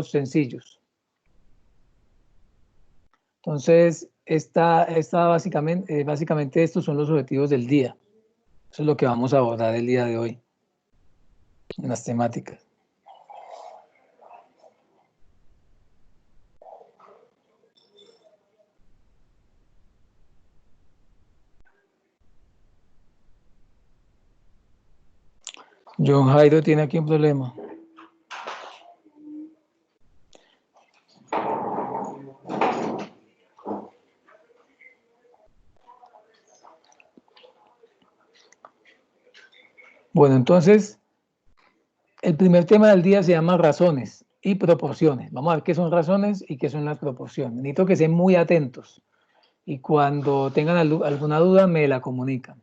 sencillos. Entonces, básicamente estos son los objetivos del día. Eso es lo que vamos a abordar el día de hoy en las temáticas. John Jairo tiene aquí un problema. Bueno, entonces, el primer tema del día se llama razones y proporciones. Vamos a ver qué son razones y qué son las proporciones. Necesito que estén muy atentos y cuando tengan alguna duda me la comunican.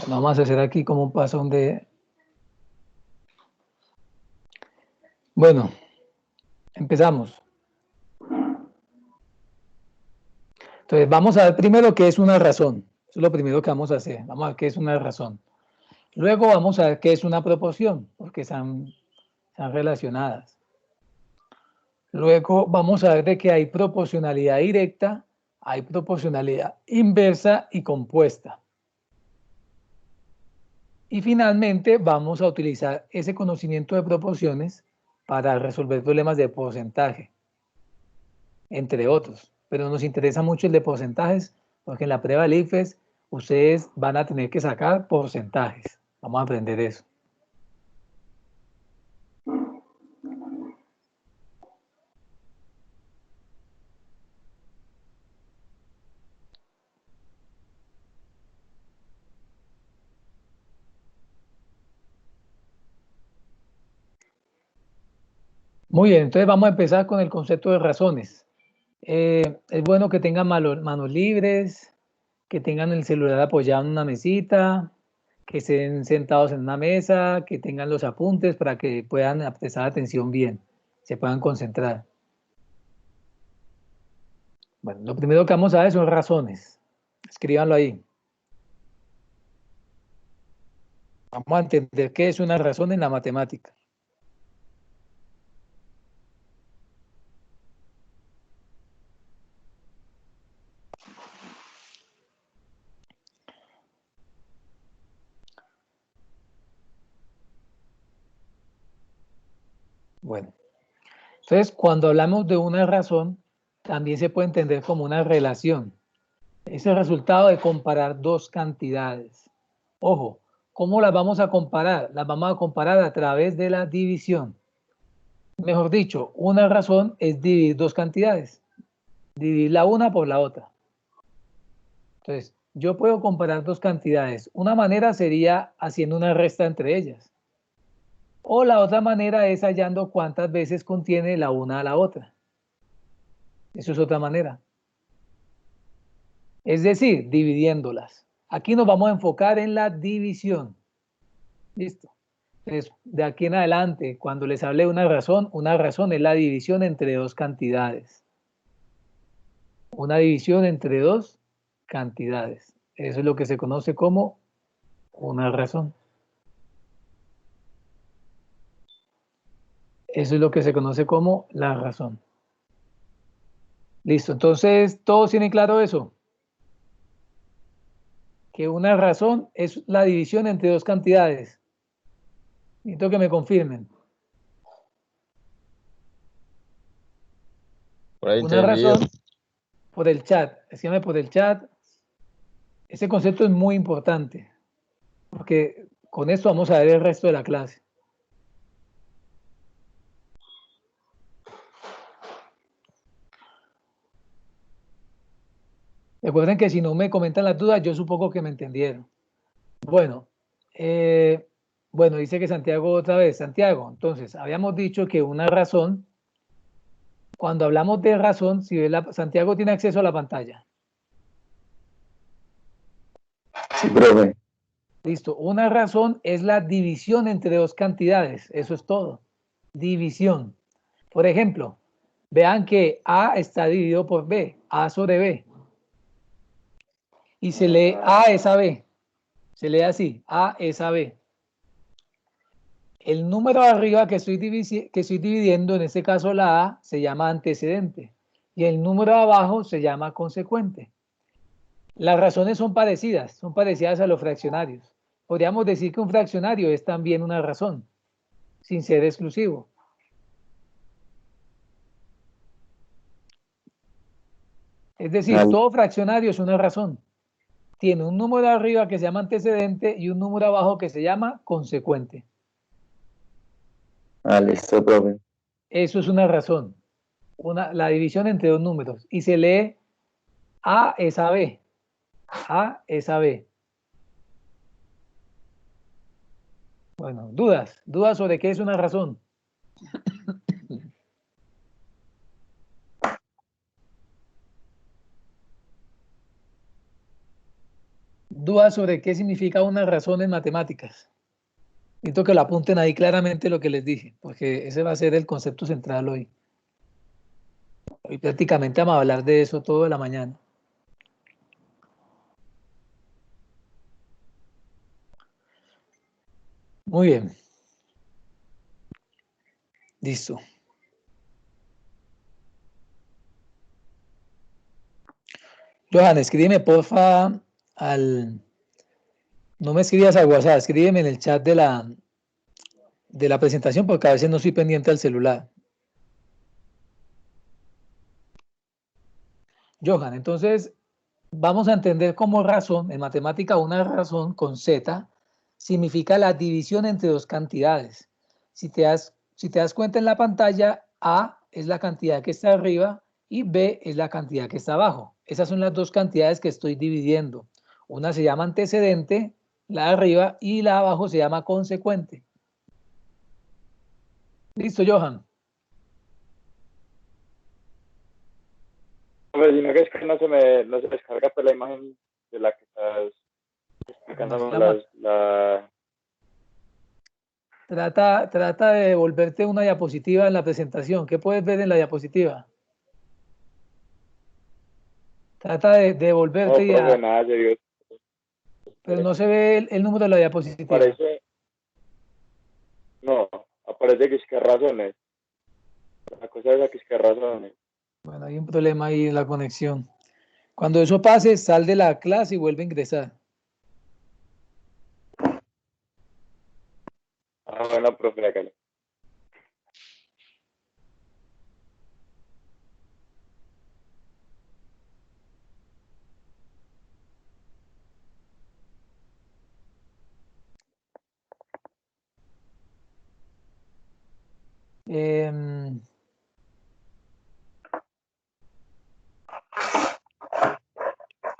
Vamos a hacer aquí como un pasón de... Bueno, empezamos. Entonces, vamos a ver primero qué es una razón. Eso es lo primero que vamos a hacer. Vamos a ver qué es una razón. Luego vamos a ver qué es una proporción, porque están relacionadas. Luego vamos a ver de que hay proporcionalidad directa, hay proporcionalidad inversa y compuesta. Y finalmente vamos a utilizar ese conocimiento de proporciones para resolver problemas de porcentaje, entre otros. Pero nos interesa mucho el de porcentajes porque en la prueba del IFES ustedes van a tener que sacar porcentajes. Vamos a aprender eso. Muy bien, entonces vamos a empezar con el concepto de razones. Es bueno que tengan manos libres, que tengan el celular apoyado en una mesita, que estén sentados en una mesa, que tengan los apuntes para que puedan prestar atención bien, se puedan concentrar. Bueno, lo primero que vamos a ver son razones. Escríbanlo ahí. Vamos a entender qué es una razón en la matemática. Bueno, entonces cuando hablamos de una razón, también se puede entender como una relación. Es el resultado de comparar dos cantidades. Ojo, ¿cómo las vamos a comparar? Las vamos a comparar a través de la división. Mejor dicho, una razón es dividir dos cantidades. Dividir la una por la otra. Entonces, yo puedo comparar dos cantidades. Una manera sería haciendo una resta entre ellas. O la otra manera es hallando cuántas veces contiene la una a la otra. Eso es otra manera. Es decir, dividiéndolas. Aquí nos vamos a enfocar en la división. Listo. Entonces, de aquí en adelante, cuando les hable de una razón es la división entre dos cantidades. Una división entre dos cantidades. Eso es lo que se conoce como una razón. Eso es lo que se conoce como la razón. Listo, entonces, ¿todos tienen claro eso? Que una razón es la división entre dos cantidades. Necesito que me confirmen. Una razón por el chat. Escríbame por el chat. Ese concepto es muy importante, porque con esto vamos a ver el resto de la clase. Recuerden que si no me comentan las dudas, yo supongo que me entendieron. Bueno, bueno, dice que Santiago otra vez. Santiago, entonces, habíamos dicho que una razón, cuando hablamos de razón, si ve Santiago tiene acceso a la pantalla. Sí, profe. Listo, una razón es la división entre dos cantidades, eso es todo, división. Por ejemplo, vean que A está dividido por B, A sobre B. Y se lee A es a B. Se lee así, A es a B. El número de arriba que estoy dividiendo, en este caso la A, se llama antecedente. Y el número de abajo se llama consecuente. Las razones son parecidas a los fraccionarios. Podríamos decir que un fraccionario es también una razón, sin ser exclusivo. Es decir, todo fraccionario es una razón. Tiene un número arriba que se llama antecedente y un número abajo que se llama consecuente. Listo, profe. Eso es una razón. La división entre dos números. Y se lee A es a B. A es a B. Bueno, dudas sobre qué es una razón. Dudas sobre qué significa una razón en matemáticas. Necesito que lo apunten ahí claramente lo que les dije, porque ese va a ser el concepto central hoy. Hoy prácticamente vamos a hablar de eso toda la mañana. Muy bien. Listo. Johan, escríbeme porfa no me escribas al WhatsApp, escríbeme en el chat de la presentación porque a veces no estoy pendiente al celular. Johan, entonces vamos a entender como razón, en matemática una razón con Z significa la división entre dos cantidades. Si te das cuenta en la pantalla, A es la cantidad que está arriba y B es la cantidad que está abajo. Esas son las dos cantidades que estoy dividiendo. Una se llama antecedente, la de arriba, y la de abajo se llama consecuente. Listo, Johan. Sino que es que no se descarga pues, la imagen de la que estás explicando Trata de devolverte una diapositiva en la presentación. ¿Qué puedes ver en la diapositiva? Trata de devolverte no, profe, nada, Dios. Pero no se ve el número de la diapositiva. Aparece que es que razones. La cosa es que es que razones. Bueno, hay un problema ahí en la conexión. Cuando eso pase, sal de la clase y vuelve a ingresar. Bueno, profe, acá.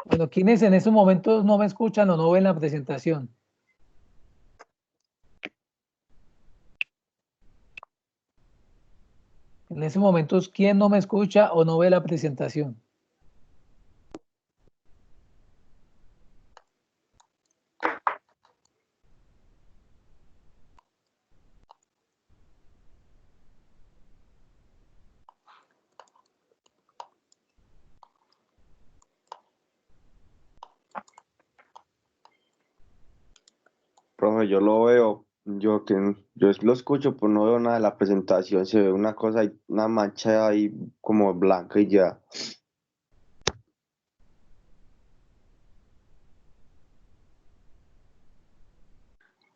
Bueno, ¿quiénes en estos momentos no me escuchan o no ven la presentación? En estos momentos, ¿quién no me escucha o no ve la presentación? Profe, yo lo veo, yo lo escucho, pero no veo nada de la presentación, se ve una cosa, una mancha ahí como blanca y ya.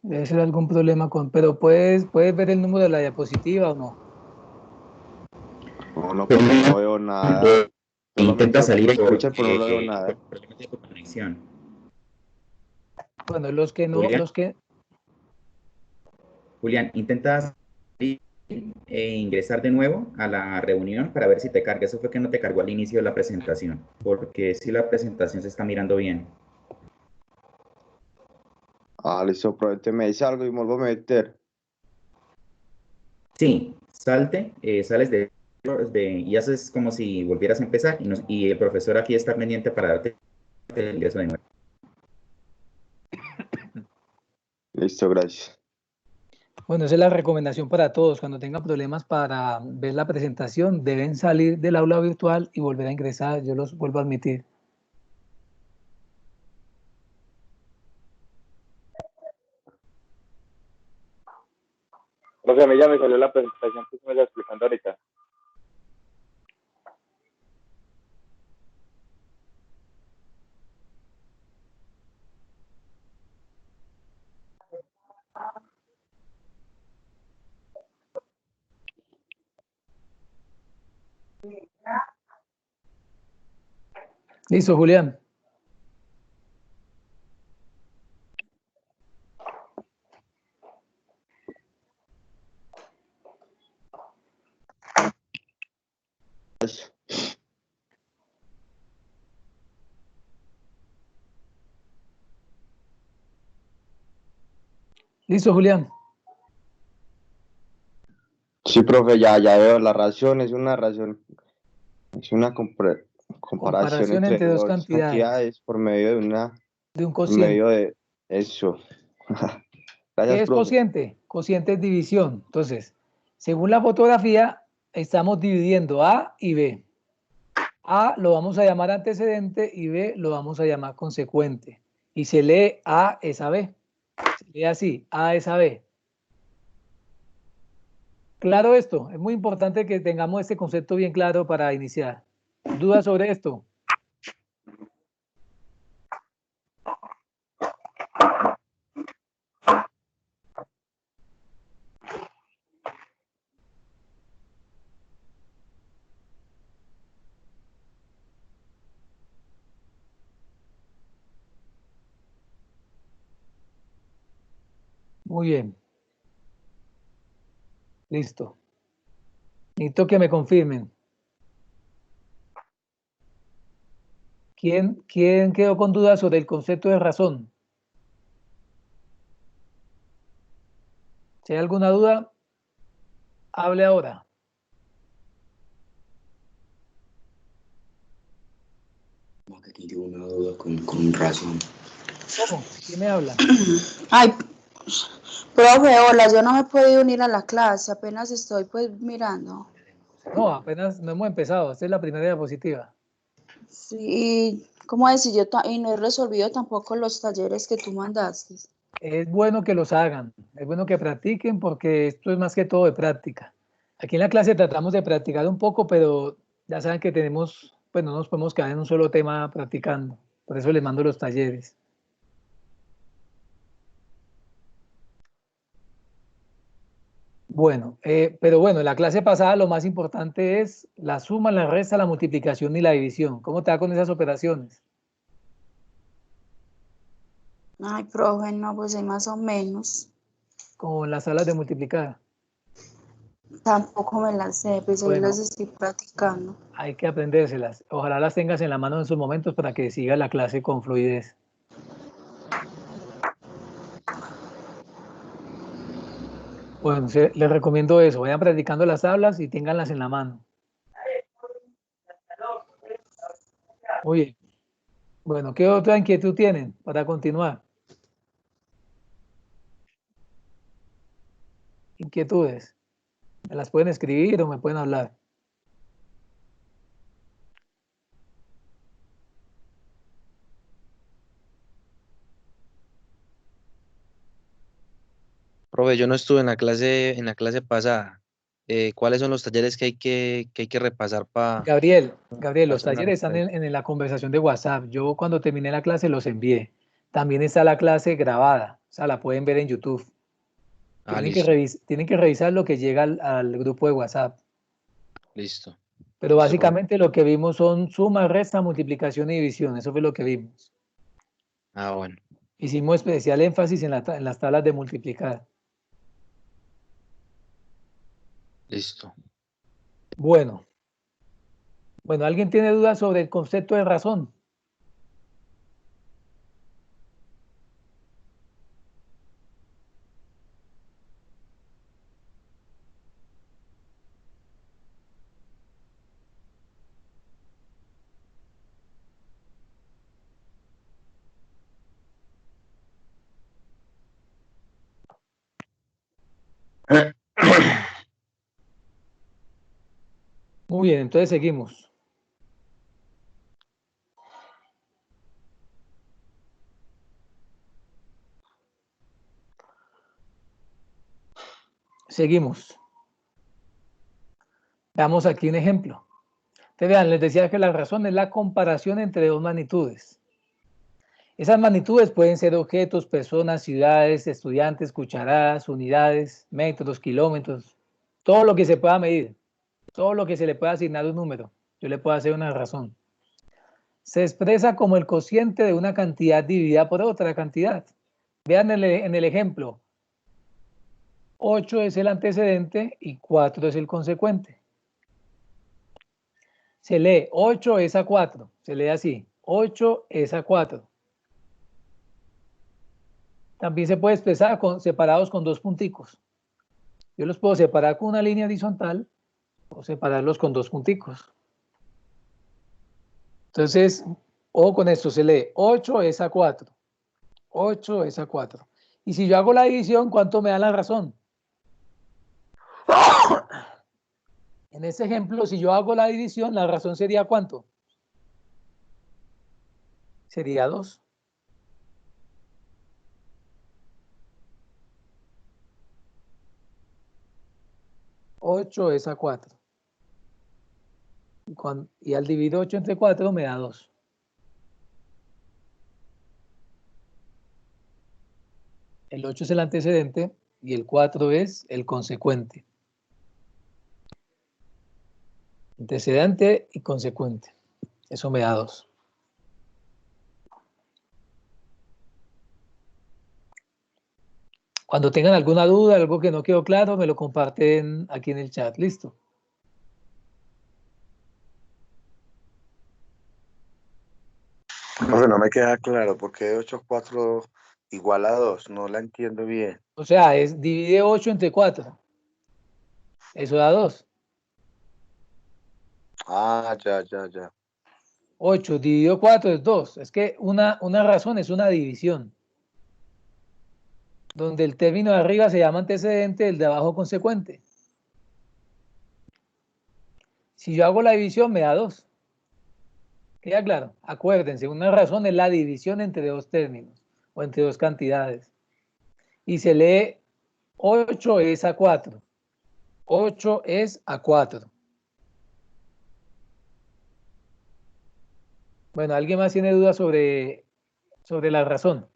Debe ser algún problema pero ¿puedes ver el número de la diapositiva o no? No, pues no veo nada. Intenta salir escucha, pero no veo nada. Problemas de conexión. Bueno, los que no, Julián, intenta salir e ingresar de nuevo a la reunión para ver si te carga. Eso fue que no te cargó al inicio de la presentación, porque si la presentación se está mirando bien. Listo, profe, me dice algo y me vuelvo a meter. Sí, sales y haces como si volvieras a empezar y el profesor aquí está pendiente para darte el ingreso de nuevo. Listo, gracias. Bueno, esa es la recomendación para todos. Cuando tengan problemas para ver la presentación, deben salir del aula virtual y volver a ingresar. Yo los vuelvo a admitir. Profe, a mí ya me salió la presentación que usted me está explicando ahorita. Listo, Julián. Listo, Julián. Sí, profe, ya veo la ración, es una ración, es una comparación Comparación entre entre dos dos cantidades cantidades por medio de un por cociente. medio de eso. ¿Qué Gracias, es profe. cociente? Cociente es división. Entonces, según la fotografía, estamos dividiendo A y B. A lo vamos a llamar antecedente y B lo vamos a llamar consecuente. Y se lee A es a B. Se lee así, A es a B. Claro esto, es muy importante que tengamos este concepto bien claro para iniciar. ¿Dudas sobre esto? Muy bien, listo. Necesito que me confirmen. ¿Quién quedó con dudas sobre el concepto de razón? Si hay alguna duda, hable ahora. Como que aquí tengo una duda con razón. ¿Cómo? ¿Quién me habla? Ay, profe, hola, yo no me he podido unir a la clase, apenas estoy pues mirando. No, apenas no hemos empezado. Esta es la primera diapositiva. Sí, ¿cómo decir yo? Y no he resolvido tampoco los talleres que tú mandaste. Es bueno que los hagan, es bueno que practiquen porque esto es más que todo de práctica. Aquí en la clase tratamos de practicar un poco, pero ya saben que tenemos, pues no nos podemos quedar en un solo tema practicando. Por eso les mando los talleres. Bueno, pero bueno, en la clase pasada lo más importante es la suma, la resta, la multiplicación y la división. ¿Cómo te va con esas operaciones? Ay, profe, no, pues hay más o menos. Con las tablas de multiplicar. Tampoco me las sé, pues ahí las Bueno, estoy practicando. hay que aprendérselas. Ojalá las tengas en la mano en sus momentos para que siga la clase con fluidez. Bueno, les recomiendo eso. Vayan practicando las tablas y ténganlas en la mano. Muy bien. Bueno, ¿qué otra inquietud tienen para continuar? Inquietudes. ¿Me las pueden escribir o me pueden hablar? Profe, yo no estuve en la clase pasada. ¿Cuáles son los talleres que hay que repasar para Gabriel, los hacer una talleres están recuperación? en la conversación de WhatsApp. Yo cuando terminé la clase los envié. También está la clase grabada, o sea, la pueden ver en YouTube. Ah, listo, Tienen que revisar lo que llega al grupo de WhatsApp. listo, Pero listo, profe. básicamente lo que vimos son suma, resta, multiplicación y división. Eso fue lo que vimos. Ah, bueno, Hicimos especial énfasis en las tablas de multiplicar. listo. Bueno, ¿alguien tiene dudas sobre el concepto de razón? Muy bien, entonces seguimos. Seguimos. Veamos aquí un ejemplo. Te vean, les decía que la razón es la comparación entre dos magnitudes. Esas magnitudes pueden ser objetos, personas, ciudades, estudiantes, cucharadas, unidades, metros, kilómetros, todo lo que se pueda medir, todo lo que se le pueda asignar un número. Yo le puedo hacer una razón. Se expresa como el cociente de una cantidad dividida por otra cantidad. Vean en el ejemplo, 8 es el antecedente y 4 es el consecuente. Se lee 8 es a 4, se lee así, 8 es a 4. También se puede expresar separados con dos punticos. Yo los puedo separar con una línea horizontal o separarlos con dos punticos. Entonces, ojo con esto, se lee 8 es a 4. 8 es a 4. Y si yo hago la división, ¿cuánto me da la razón? En este ejemplo, si yo hago la división, la razón sería ¿cuánto? Sería 2. Ocho es a 4. Y al dividir 8 entre 4 me da 2. El 8 es el antecedente y el 4 es el consecuente. Antecedente y consecuente. Eso me da 2. Cuando tengan alguna duda, algo que no quedó claro, me lo comparten aquí en el chat. ¿Listo? No, no me queda claro porque 8 4 igual a 2, no la entiendo bien. O sea, divide 8 entre 4. Eso da 2. Ah, ya. 8 dividido 4 es 2. Es que una razón es una división. Donde el término de arriba se llama antecedente, el de abajo consecuente. Si yo hago la división me da 2. ¿Queda claro? Acuérdense, una razón es la división entre dos términos o entre dos cantidades. Y se lee 8 es a 4. 8 es a 4. Bueno, ¿alguien más tiene dudas sobre la razón?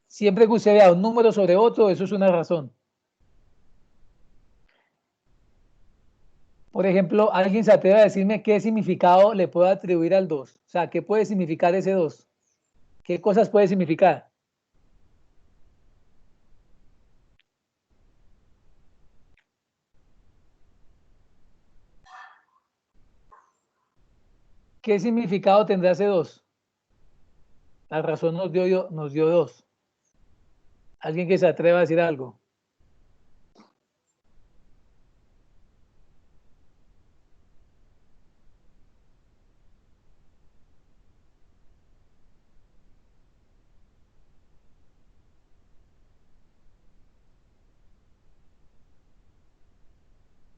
Siempre que usted vea un número sobre otro, eso es una razón. Por ejemplo, alguien se atreve a decirme qué significado le puedo atribuir al 2. O sea, ¿qué puede significar ese 2? ¿Qué cosas puede significar? ¿Qué significado tendrá ese 2? La razón nos dio 2. ¿Alguien que se atreva a decir algo?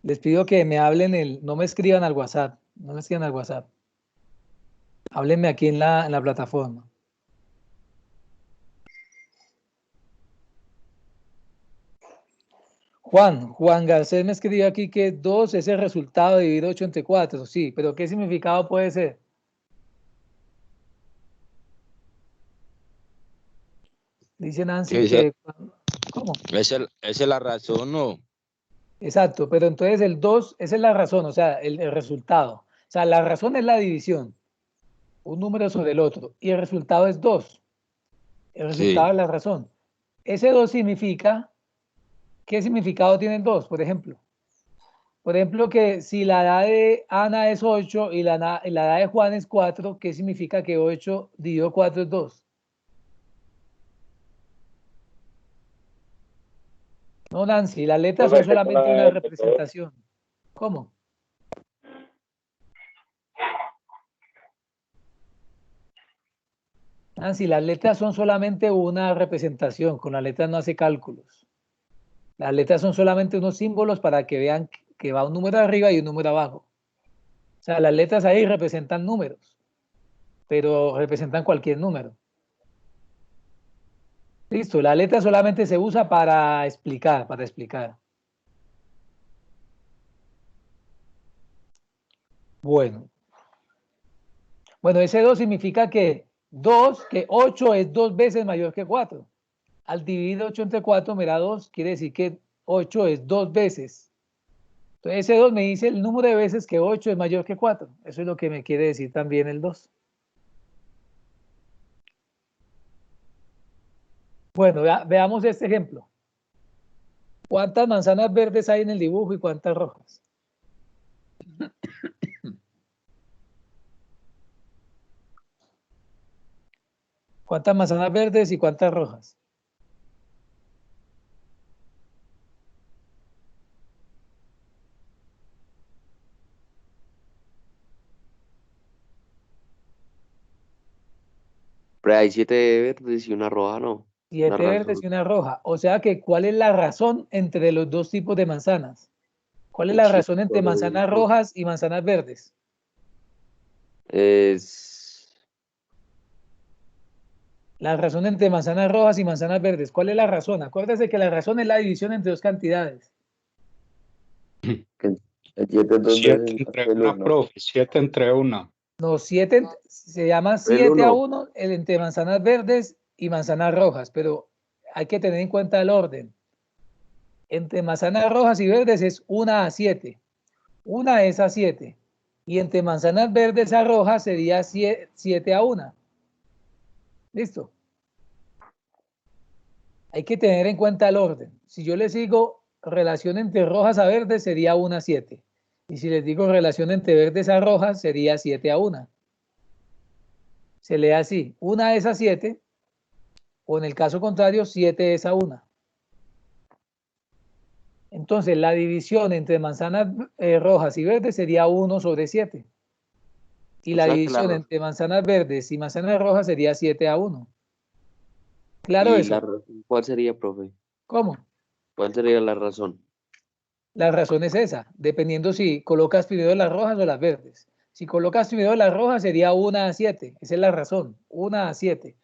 Les pido que me hablen, no me escriban al WhatsApp. No me escriban al WhatsApp. Háblenme aquí en la plataforma. Juan Garcés me escribió aquí que 2 es el resultado de dividir 8 entre 4. Sí, pero ¿qué significado puede ser? Dice Nancy que... ¿Cómo? Esa es la razón, ¿no? Exacto, pero entonces el 2, esa es la razón, o sea, el resultado. O sea, la razón es la división, un número sobre el otro, y el resultado es 2. El resultado es la razón. Ese 2 significa, ¿qué significado tiene el 2, por ejemplo? Por ejemplo, que si la edad de Ana es 8 y la edad de Juan es 4, ¿qué significa que 8 dividido 4 es 2? No, Nancy, las letras son solamente una representación. ¿Cómo? Nancy, las letras son solamente una representación, con las letras no hace cálculos. Las letras son solamente unos símbolos para que vean que va un número arriba y un número abajo. O sea, las letras ahí representan números, pero representan cualquier número. Listo, la letra solamente se usa para explicar, Bueno, ese 2 significa que 8 es 2 veces mayor que 4. Al dividir 8 entre 4 me da 2, quiere decir que 8 es 2 veces. Entonces ese 2 me dice el número de veces que 8 es mayor que 4. Eso es lo que me quiere decir también el 2. Bueno, veamos este ejemplo. ¿Cuántas manzanas verdes hay en el dibujo y cuántas rojas? ¿Cuántas manzanas verdes y cuántas rojas? Pero hay 7 verdes y una roja, ¿no? 7 verdes y una roja. O sea que, ¿cuál es la razón entre los dos tipos de manzanas? ¿Cuál es la razón entre manzanas rojas y manzanas verdes? La razón entre manzanas rojas y manzanas verdes. ¿Cuál es la razón? Acuérdese que la razón es la división entre dos cantidades. 7 entre 1, profe, 7 entre 1. No, 7 se llama 7 a 1 el entre manzanas verdes y manzanas rojas, pero hay que tener en cuenta el orden. Entre manzanas rojas y verdes es 1 a 7. 1 es a 7. Y entre manzanas verdes a rojas sería 7 a 1. ¿Listo? Hay que tener en cuenta el orden. Si yo les digo relación entre rojas a verdes sería 1 a 7. Y si les digo relación entre verdes a rojas sería 7 a 1. Se lee así, 1 es a 7, o en el caso contrario, 7 es a 1. Entonces, la división entre manzanas rojas y verdes sería 1 sobre 7. Y la división entre manzanas verdes y manzanas rojas sería 7 a 1. ¿Claro eso? ¿Cuál sería, profe? ¿Cómo? ¿Cuál sería la razón? La razón es esa, dependiendo si colocas primero las rojas o las verdes. Si colocas primero las rojas sería 1 a 7. Esa es la razón, 1 a 7.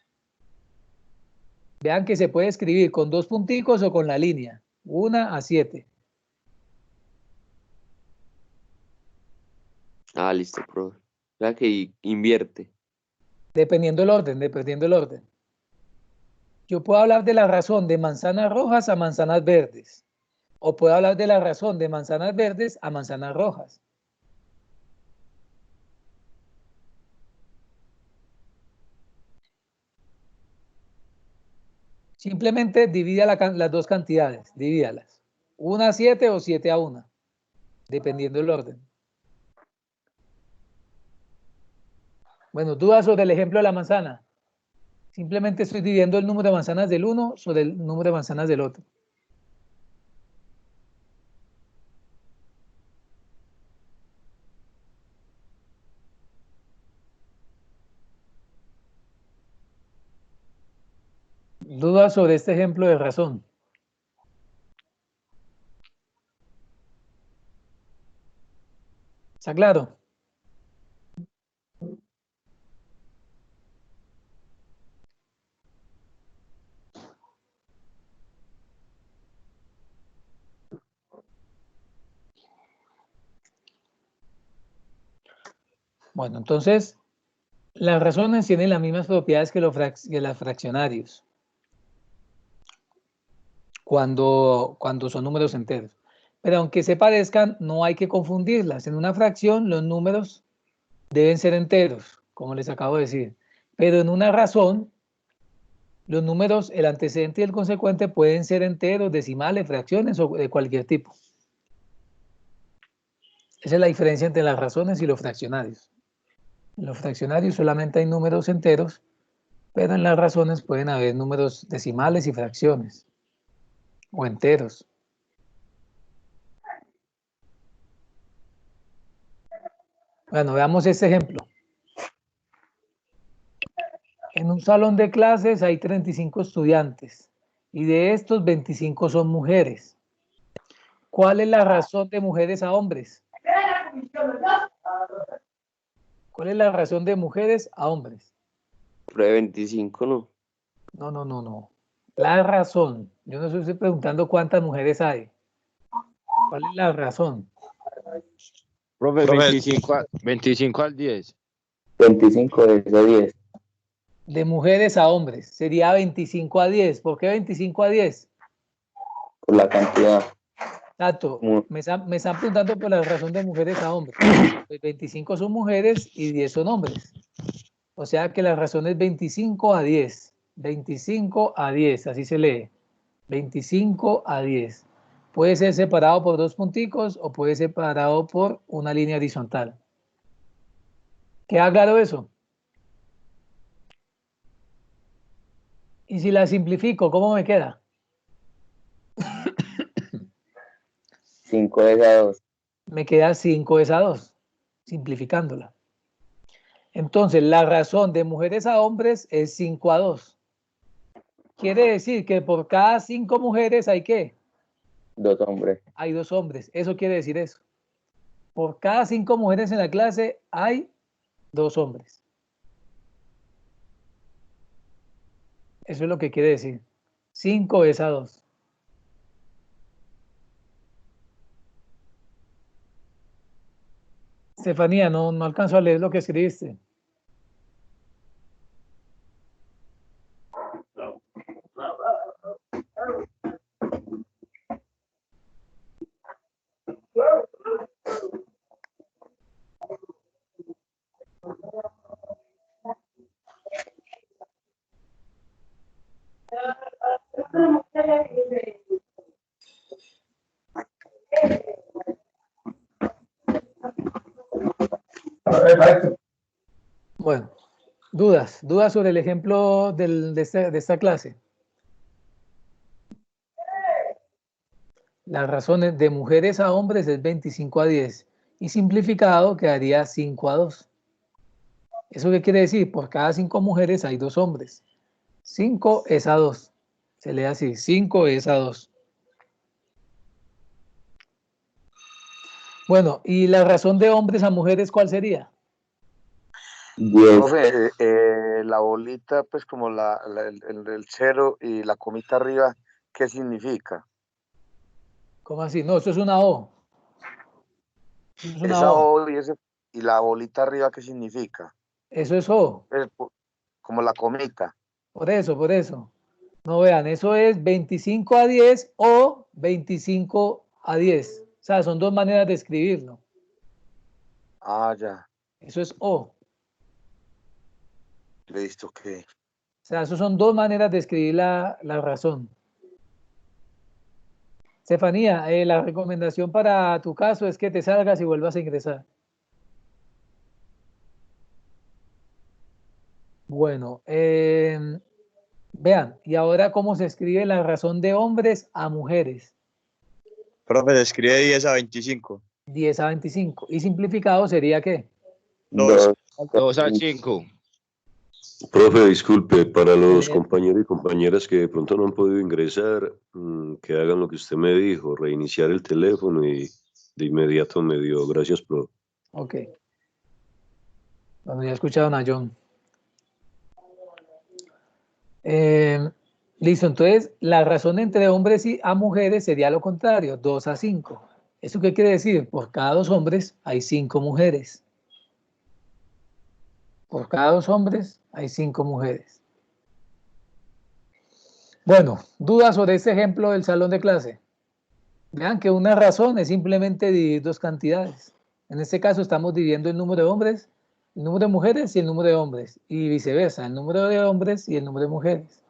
Vean que se puede escribir con 2 punticos o con la línea. 1 a 7. Ah, listo, profe. O sea que invierte. Dependiendo el orden. Yo puedo hablar de la razón de manzanas rojas a manzanas verdes. O puedo hablar de la razón de manzanas verdes a manzanas rojas. Simplemente divida las dos cantidades, divídalas. 1 a 7 o 7 a 1, dependiendo del orden. Bueno, dudas sobre el ejemplo de la manzana. Simplemente estoy dividiendo el número de manzanas del uno sobre el número de manzanas del otro. Dudas sobre este ejemplo de razón. ¿Está claro? Bueno, entonces, las razones tienen las mismas propiedades que los fraccionarios cuando son números enteros. Pero aunque se parezcan, no hay que confundirlas. En una fracción, los números deben ser enteros, como les acabo de decir. Pero en una razón, los números, el antecedente y el consecuente pueden ser enteros, decimales, fracciones o de cualquier tipo. Esa es la diferencia entre las razones y los fraccionarios. En los fraccionarios solamente hay números enteros, pero en las razones pueden haber números decimales y fracciones, o enteros. Bueno, veamos este ejemplo. En un salón de clases hay 35 estudiantes y de estos 25 son mujeres. ¿Cuál es la razón de mujeres a hombres? ¿Cuál es la razón de mujeres a hombres? Pruebe 25, ¿no? No. La razón. Yo no estoy preguntando cuántas mujeres hay. ¿Cuál es la razón? Profe, 25 al 10. 25 de 10. De mujeres a hombres. Sería 25 a 10. ¿Por qué 25 a 10? Por la cantidad. Exacto. Me están preguntando por la razón de mujeres a hombres. Pues 25 son mujeres y 10 son hombres. O sea que la razón es 25 a 10. 25 a 10, así se lee. 25 a 10. Puede ser separado por dos punticos o puede ser separado por una línea horizontal. ¿Queda claro eso? Y si la simplifico, ¿cómo me queda? 5 es a 2. Me queda 5 es a 2, simplificándola. Entonces, la razón de mujeres a hombres es 5 a 2. Quiere decir que por cada 5 mujeres hay ¿qué? 2 hombres. Hay 2 hombres. Eso quiere decir eso. Por cada 5 mujeres en la clase hay 2 hombres. Eso es lo que quiere decir. 5 es a 2. Estefanía, no alcanzo a leer lo que escribiste. Bueno, dudas sobre el ejemplo de esta clase. Las razones de mujeres a hombres es 25 a 10 y simplificado quedaría 5 a 2. ¿Eso qué quiere decir? Por cada 5 mujeres hay 2 hombres. 5 es a 2. Se lee así, 5 es a 2. Bueno, ¿y la razón de hombres a mujeres cuál sería? Profe, la bolita, pues como el cero y la comita arriba, ¿qué significa? ¿Cómo así? No, eso es una O. Eso es una Esa O. O y la bolita arriba, ¿qué significa? Eso es O. Como la comita. Por eso. No vean, eso es 25 a 10 o 25 a 10. O sea, son dos maneras de escribirlo. Ah, ya. Eso es O. Listo, ok. O sea, eso son dos maneras de escribir la razón. Estefanía, la recomendación para tu caso es que te salgas y vuelvas a ingresar. Bueno, vean, y ahora cómo se escribe la razón de hombres a mujeres. Profe, se escribe 10 a 25. 10 a 25. ¿Y simplificado sería qué? 2. 2 a 5. Profe, disculpe, para los compañeros y compañeras que de pronto no han podido ingresar, que hagan lo que usted me dijo, reiniciar el teléfono y de inmediato me dio. Gracias, profe. Ok. Bueno, ya escucharon a John. Listo, entonces la razón entre hombres y a mujeres sería lo contrario, 2 a 5. ¿Eso qué quiere decir? Por cada 2 hombres hay 5 mujeres. Por cada 2 hombres hay 5 mujeres. Bueno, dudas sobre este ejemplo del salón de clase. Vean que una razón es simplemente dividir dos cantidades. En este caso estamos dividiendo el número de hombres, el número de mujeres y el número de hombres, y viceversa, el número de hombres y el número de mujeres.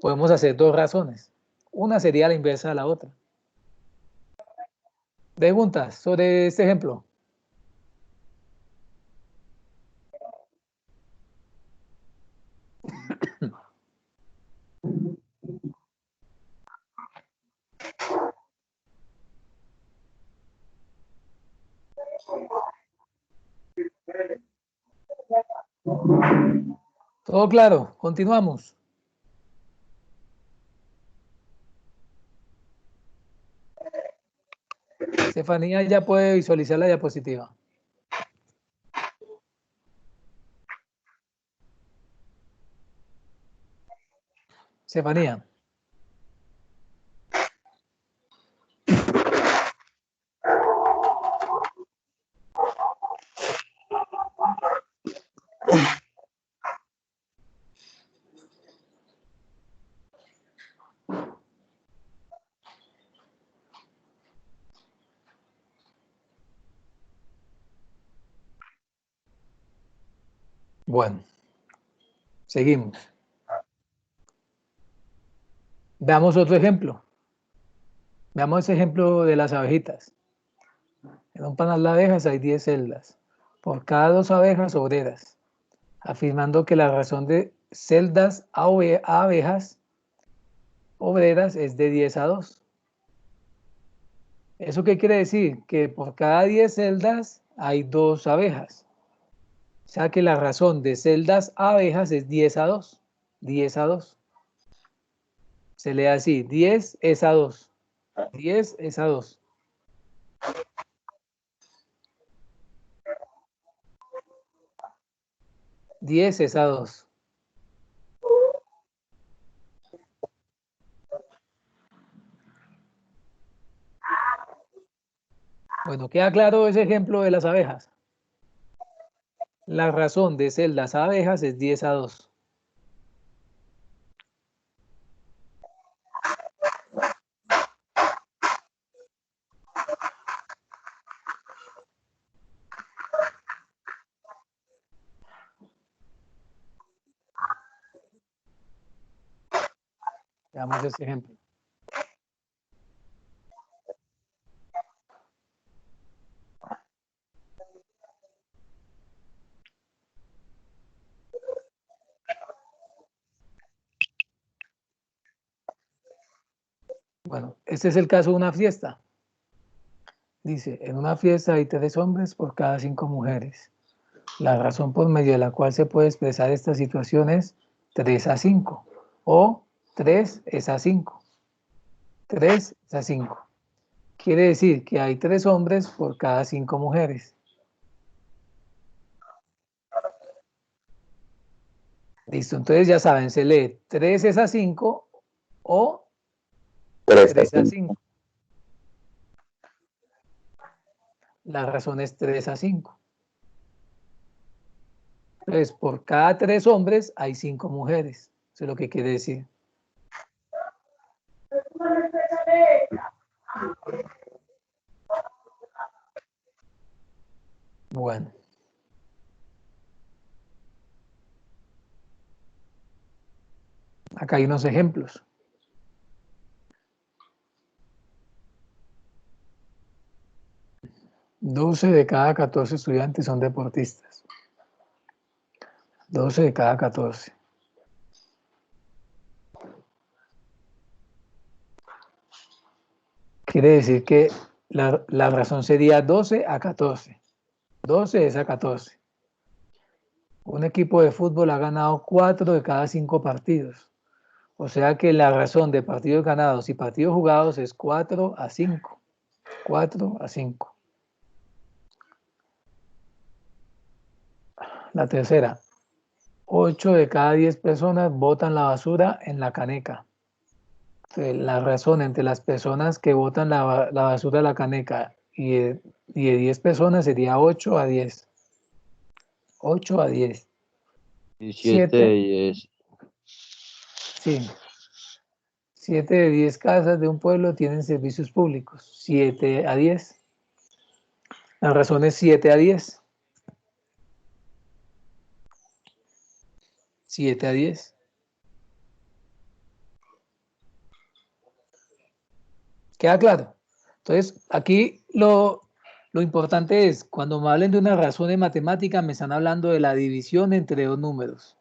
Podemos hacer dos razones. Una sería la inversa de la otra. Preguntas sobre este ejemplo. ¿Todo claro? Continuamos. Estefanía ya puede visualizar la diapositiva. Estefanía. Bueno, seguimos. Veamos otro ejemplo. Veamos ese ejemplo de las abejitas. En un panal de abejas hay 10 celdas. Por cada 2 abejas obreras, afirmando que la razón de celdas a abejas obreras es de 10 a 2. ¿Eso qué quiere decir? Que por cada 10 celdas hay 2 abejas. O sea que la razón de celdas a abejas es 10 a 2. 10 a 2. Se lee así, 10 es a 2. 10 es a 2. Diez es a 2. Bueno, queda claro ese ejemplo de las abejas. La razón de celdas a abejas es 10 a 2. Veamos este ejemplo. Bueno, este es el caso de una fiesta. Dice, en una fiesta hay 3 hombres por cada 5 mujeres. La razón por medio de la cual se puede expresar esta situación es 3 a 5 o 3 es a 5. 3 es a 5. Quiere decir que hay 3 hombres por cada 5 mujeres. Listo, entonces ya saben, se lee 3 es a 5 o 3 a 5. La razón es 3 a 5. Entonces, por cada 3 hombres hay 5 mujeres. Eso es lo que quiere decir. Bueno. Acá hay unos ejemplos. $12 de cada 14 estudiantes son deportistas. 12 de cada 14. Quiere decir que la razón sería 12 a 14. 12 es a 14. Un equipo de fútbol ha ganado 4 de cada 5 partidos. O sea que la razón de partidos ganados y partidos jugados es 4 a 5. 4 a 5. La tercera. 8 de cada 10 personas botan la basura en la caneca. Entonces, la razón entre las personas que botan la basura en la caneca y de 10 personas sería 8 a 10. 8 a 10. Y 7 de 10. Sí. 7 de 10 casas de un pueblo tienen servicios públicos. 7 a 10. La razón es 7 a 10. 7 a 10. ¿Queda claro? Entonces, aquí lo importante es, cuando me hablen de una razón de matemática, me están hablando de la división entre 2 números.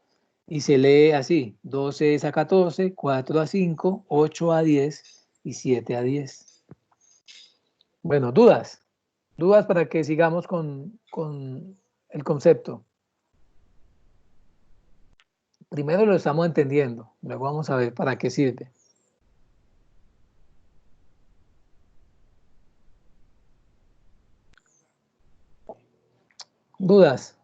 Y se lee así, 12 es a 14, 4 a 5, 8 a 10 y 7 a 10. Bueno, ¿dudas? ¿Dudas para que sigamos con el concepto? Primero lo estamos entendiendo, luego vamos a ver para qué sirve. ¿Dudas?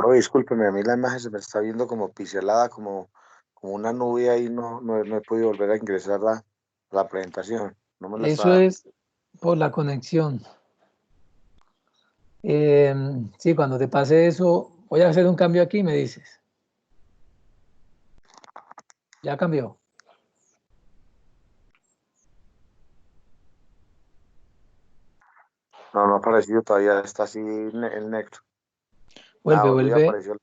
Pero discúlpeme, a mí la imagen se me está viendo como pixelada, como una nube ahí, no he podido volver a ingresar a la presentación. No me la Eso está... es por la conexión. Sí, cuando te pase eso, voy a hacer un cambio aquí, me dices. Ya cambió. No ha aparecido todavía, está así el negro. Vuelve, Volvió y vuelve. apareció.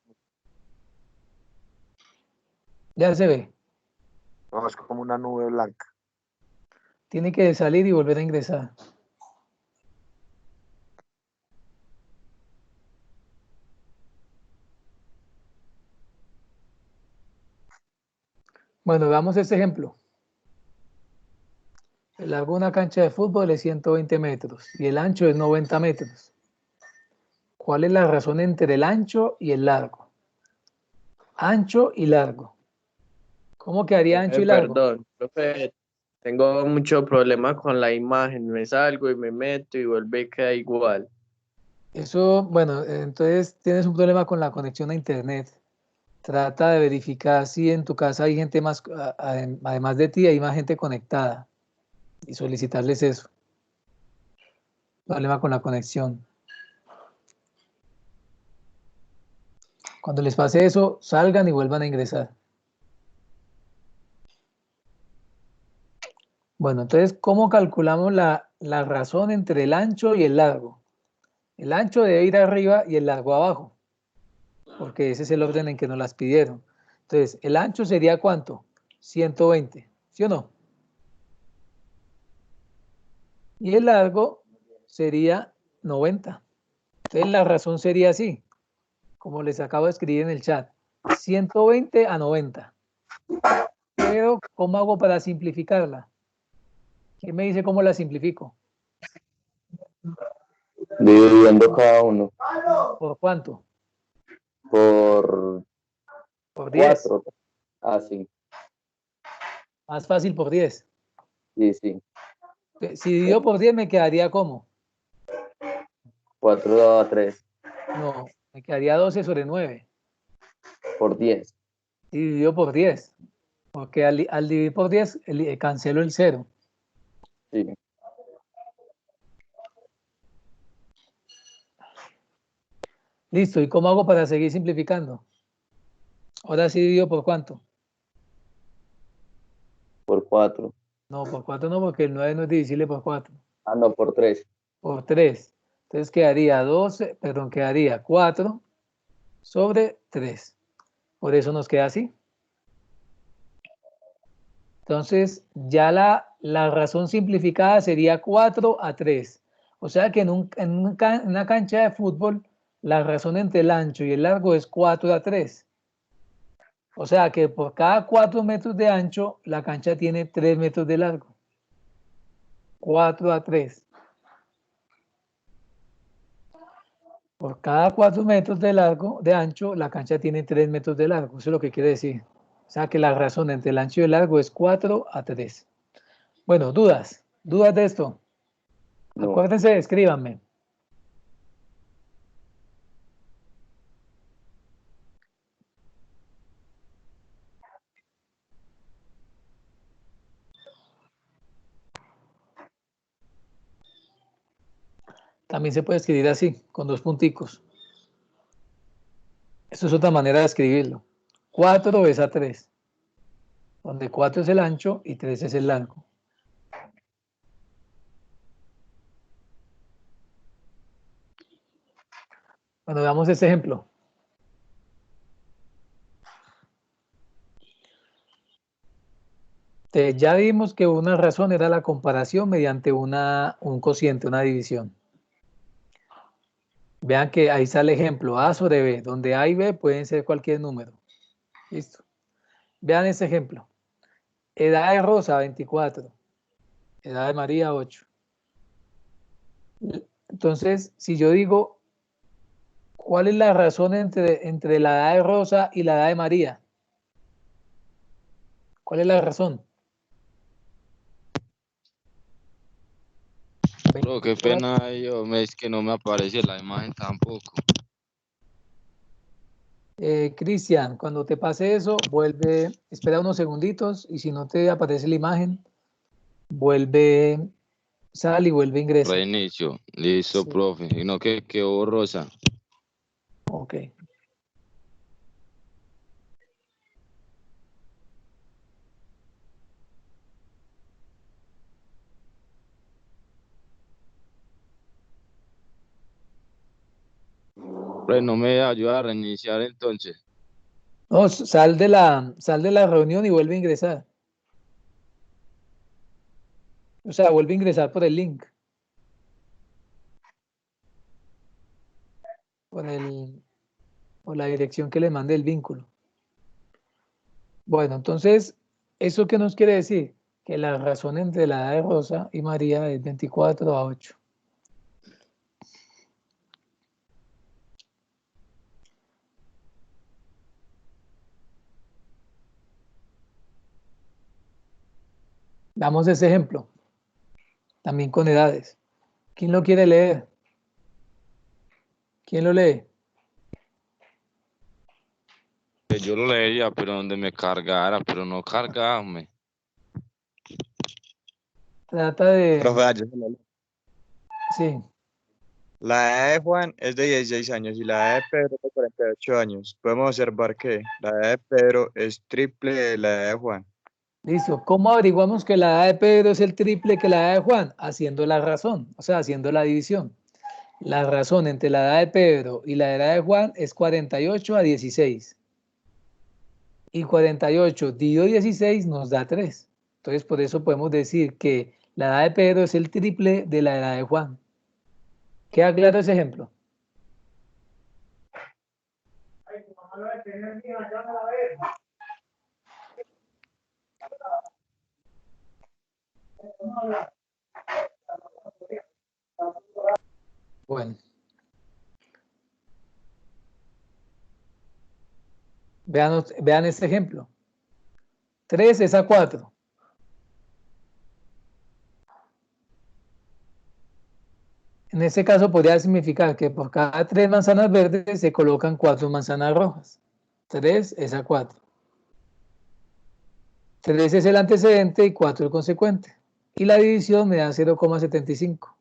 Ya se ve. No, es como una nube blanca. Tiene que salir y volver a ingresar. Bueno, veamos este ejemplo. El largo de una cancha de fútbol es 120 metros y el ancho es 90 metros. ¿Cuál es la razón entre el ancho y el largo? Ancho y largo. ¿Cómo quedaría ancho y largo? Perdón, profe, tengo mucho problema con la imagen, me salgo y me meto y vuelve y queda igual. Eso, bueno, entonces tienes un problema con la conexión a internet. Trata de verificar si en tu casa hay gente más, además de ti, hay más gente conectada y solicitarles eso. Problema con la conexión. Cuando les pase eso, salgan y vuelvan a ingresar. Bueno, entonces, ¿cómo calculamos la razón entre el ancho y el largo? El ancho debe ir arriba y el largo abajo, porque ese es el orden en que nos las pidieron. Entonces, ¿el ancho sería cuánto? 120, ¿sí o no? Y el largo sería 90. Entonces, la razón sería así, como les acabo de escribir en el chat, 120 a 90. Pero, ¿cómo hago para simplificarla? ¿Quién me dice cómo la simplifico? Dividiendo cada uno ¿Por cuánto? por Por 10. 4. Ah, sí, Más fácil por 10. sí. Si divido por 10 me quedaría ¿cómo? 4 a 3 No, me quedaría 12 sobre 9. por 10. Y dividido por 10. Porque al dividir por 10 cancelo el 0. Sí. Listo, ¿y cómo hago para seguir simplificando? Ahora sí divido por ¿cuánto? Por 4. No, por 4 no, porque el 9 no es divisible por 4. Ah, no, por 3. Por 3. Entonces quedaría 4 sobre 3. Por eso nos queda así. Entonces, ya la razón simplificada sería 4 a 3. O sea que en una cancha de fútbol, la razón entre el ancho y el largo es 4 a 3. O sea que por cada 4 metros de ancho, la cancha tiene 3 metros de largo. 4 a 3. Por cada 4 metros de ancho, la cancha tiene 3 metros de largo. Eso es lo que quiere decir. O sea que la razón entre el ancho y el largo es 4 a 3. Bueno, ¿dudas? ¿Dudas de esto? No. Acuérdense, escríbanme. También se puede escribir así, con 2 punticos. Esto es otra manera de escribirlo. 4 es a 3, donde 4 es el ancho y 3 es el largo. Bueno, veamos este ejemplo. Ya vimos que una razón era la comparación mediante un cociente, una división. Vean que ahí está el ejemplo, A sobre B, donde A y B pueden ser cualquier número. Listo. Vean este ejemplo. Edad de Rosa, 24. Edad de María, 8. Entonces, si yo digo, ¿cuál es la razón entre la edad de Rosa y la edad de María? ¿Cuál es la razón? Bro, qué pena, es que no me aparece la imagen tampoco. Cristian, cuando te pase eso, vuelve, espera unos segunditos y si no te aparece la imagen, vuelve, sal y vuelve a ingresar. Reinicio. Listo, Sí. profe. Y no que quedó borrosa. Ok. Profe, no me ayuda a reiniciar entonces. No, sal de la reunión y vuelve a ingresar. O sea, vuelve a ingresar por el link. Por la dirección que le mande el vínculo. Bueno, entonces, ¿eso qué nos quiere decir? Que la razón entre la edad de Rosa y María es 24/8. Damos ese ejemplo. También con edades. ¿Quién lo quiere leer? ¿Quién lo lee? Yo lo leía, pero donde me cargara, pero no cargame. Trata de... Profe, yo se lo leo. Sí. La edad de Juan es de 16 años y la edad de Pedro de 48 años. Podemos observar que la edad de Pedro es triple de la edad de Juan. Listo. ¿Cómo averiguamos que la edad de Pedro es el triple que la edad de Juan? Haciendo la razón, o sea, haciendo la división. La razón entre la edad de Pedro y la edad de Juan es 48/16. Y 48 dividido 16 nos da 3. Entonces, por eso podemos decir que la edad de Pedro es el triple de la edad de Juan. ¿Queda claro ese ejemplo? Bueno. Vean este ejemplo. 3 es a 4. En este caso podría significar que por cada 3 manzanas verdes se colocan 4 manzanas rojas. 3 es a 4. 3 es el antecedente y 4 el consecuente. Y la división me da 0,75.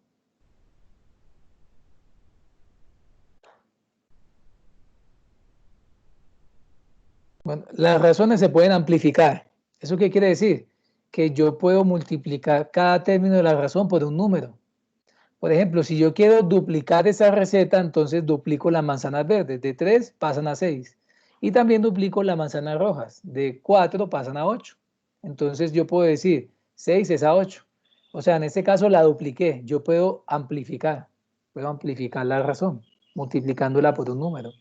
Bueno, las razones se pueden amplificar. ¿Eso qué quiere decir? Que yo puedo multiplicar cada término de la razón por un número. Por ejemplo, si yo quiero duplicar esa receta, entonces duplico las manzanas verdes. De 3 pasan a 6. Y también duplico las manzanas rojas. De 4 pasan a 8. Entonces yo puedo decir 6 es a 8. O sea, en este caso la dupliqué. Yo puedo amplificar. Puedo amplificar la razón, multiplicándola por un número.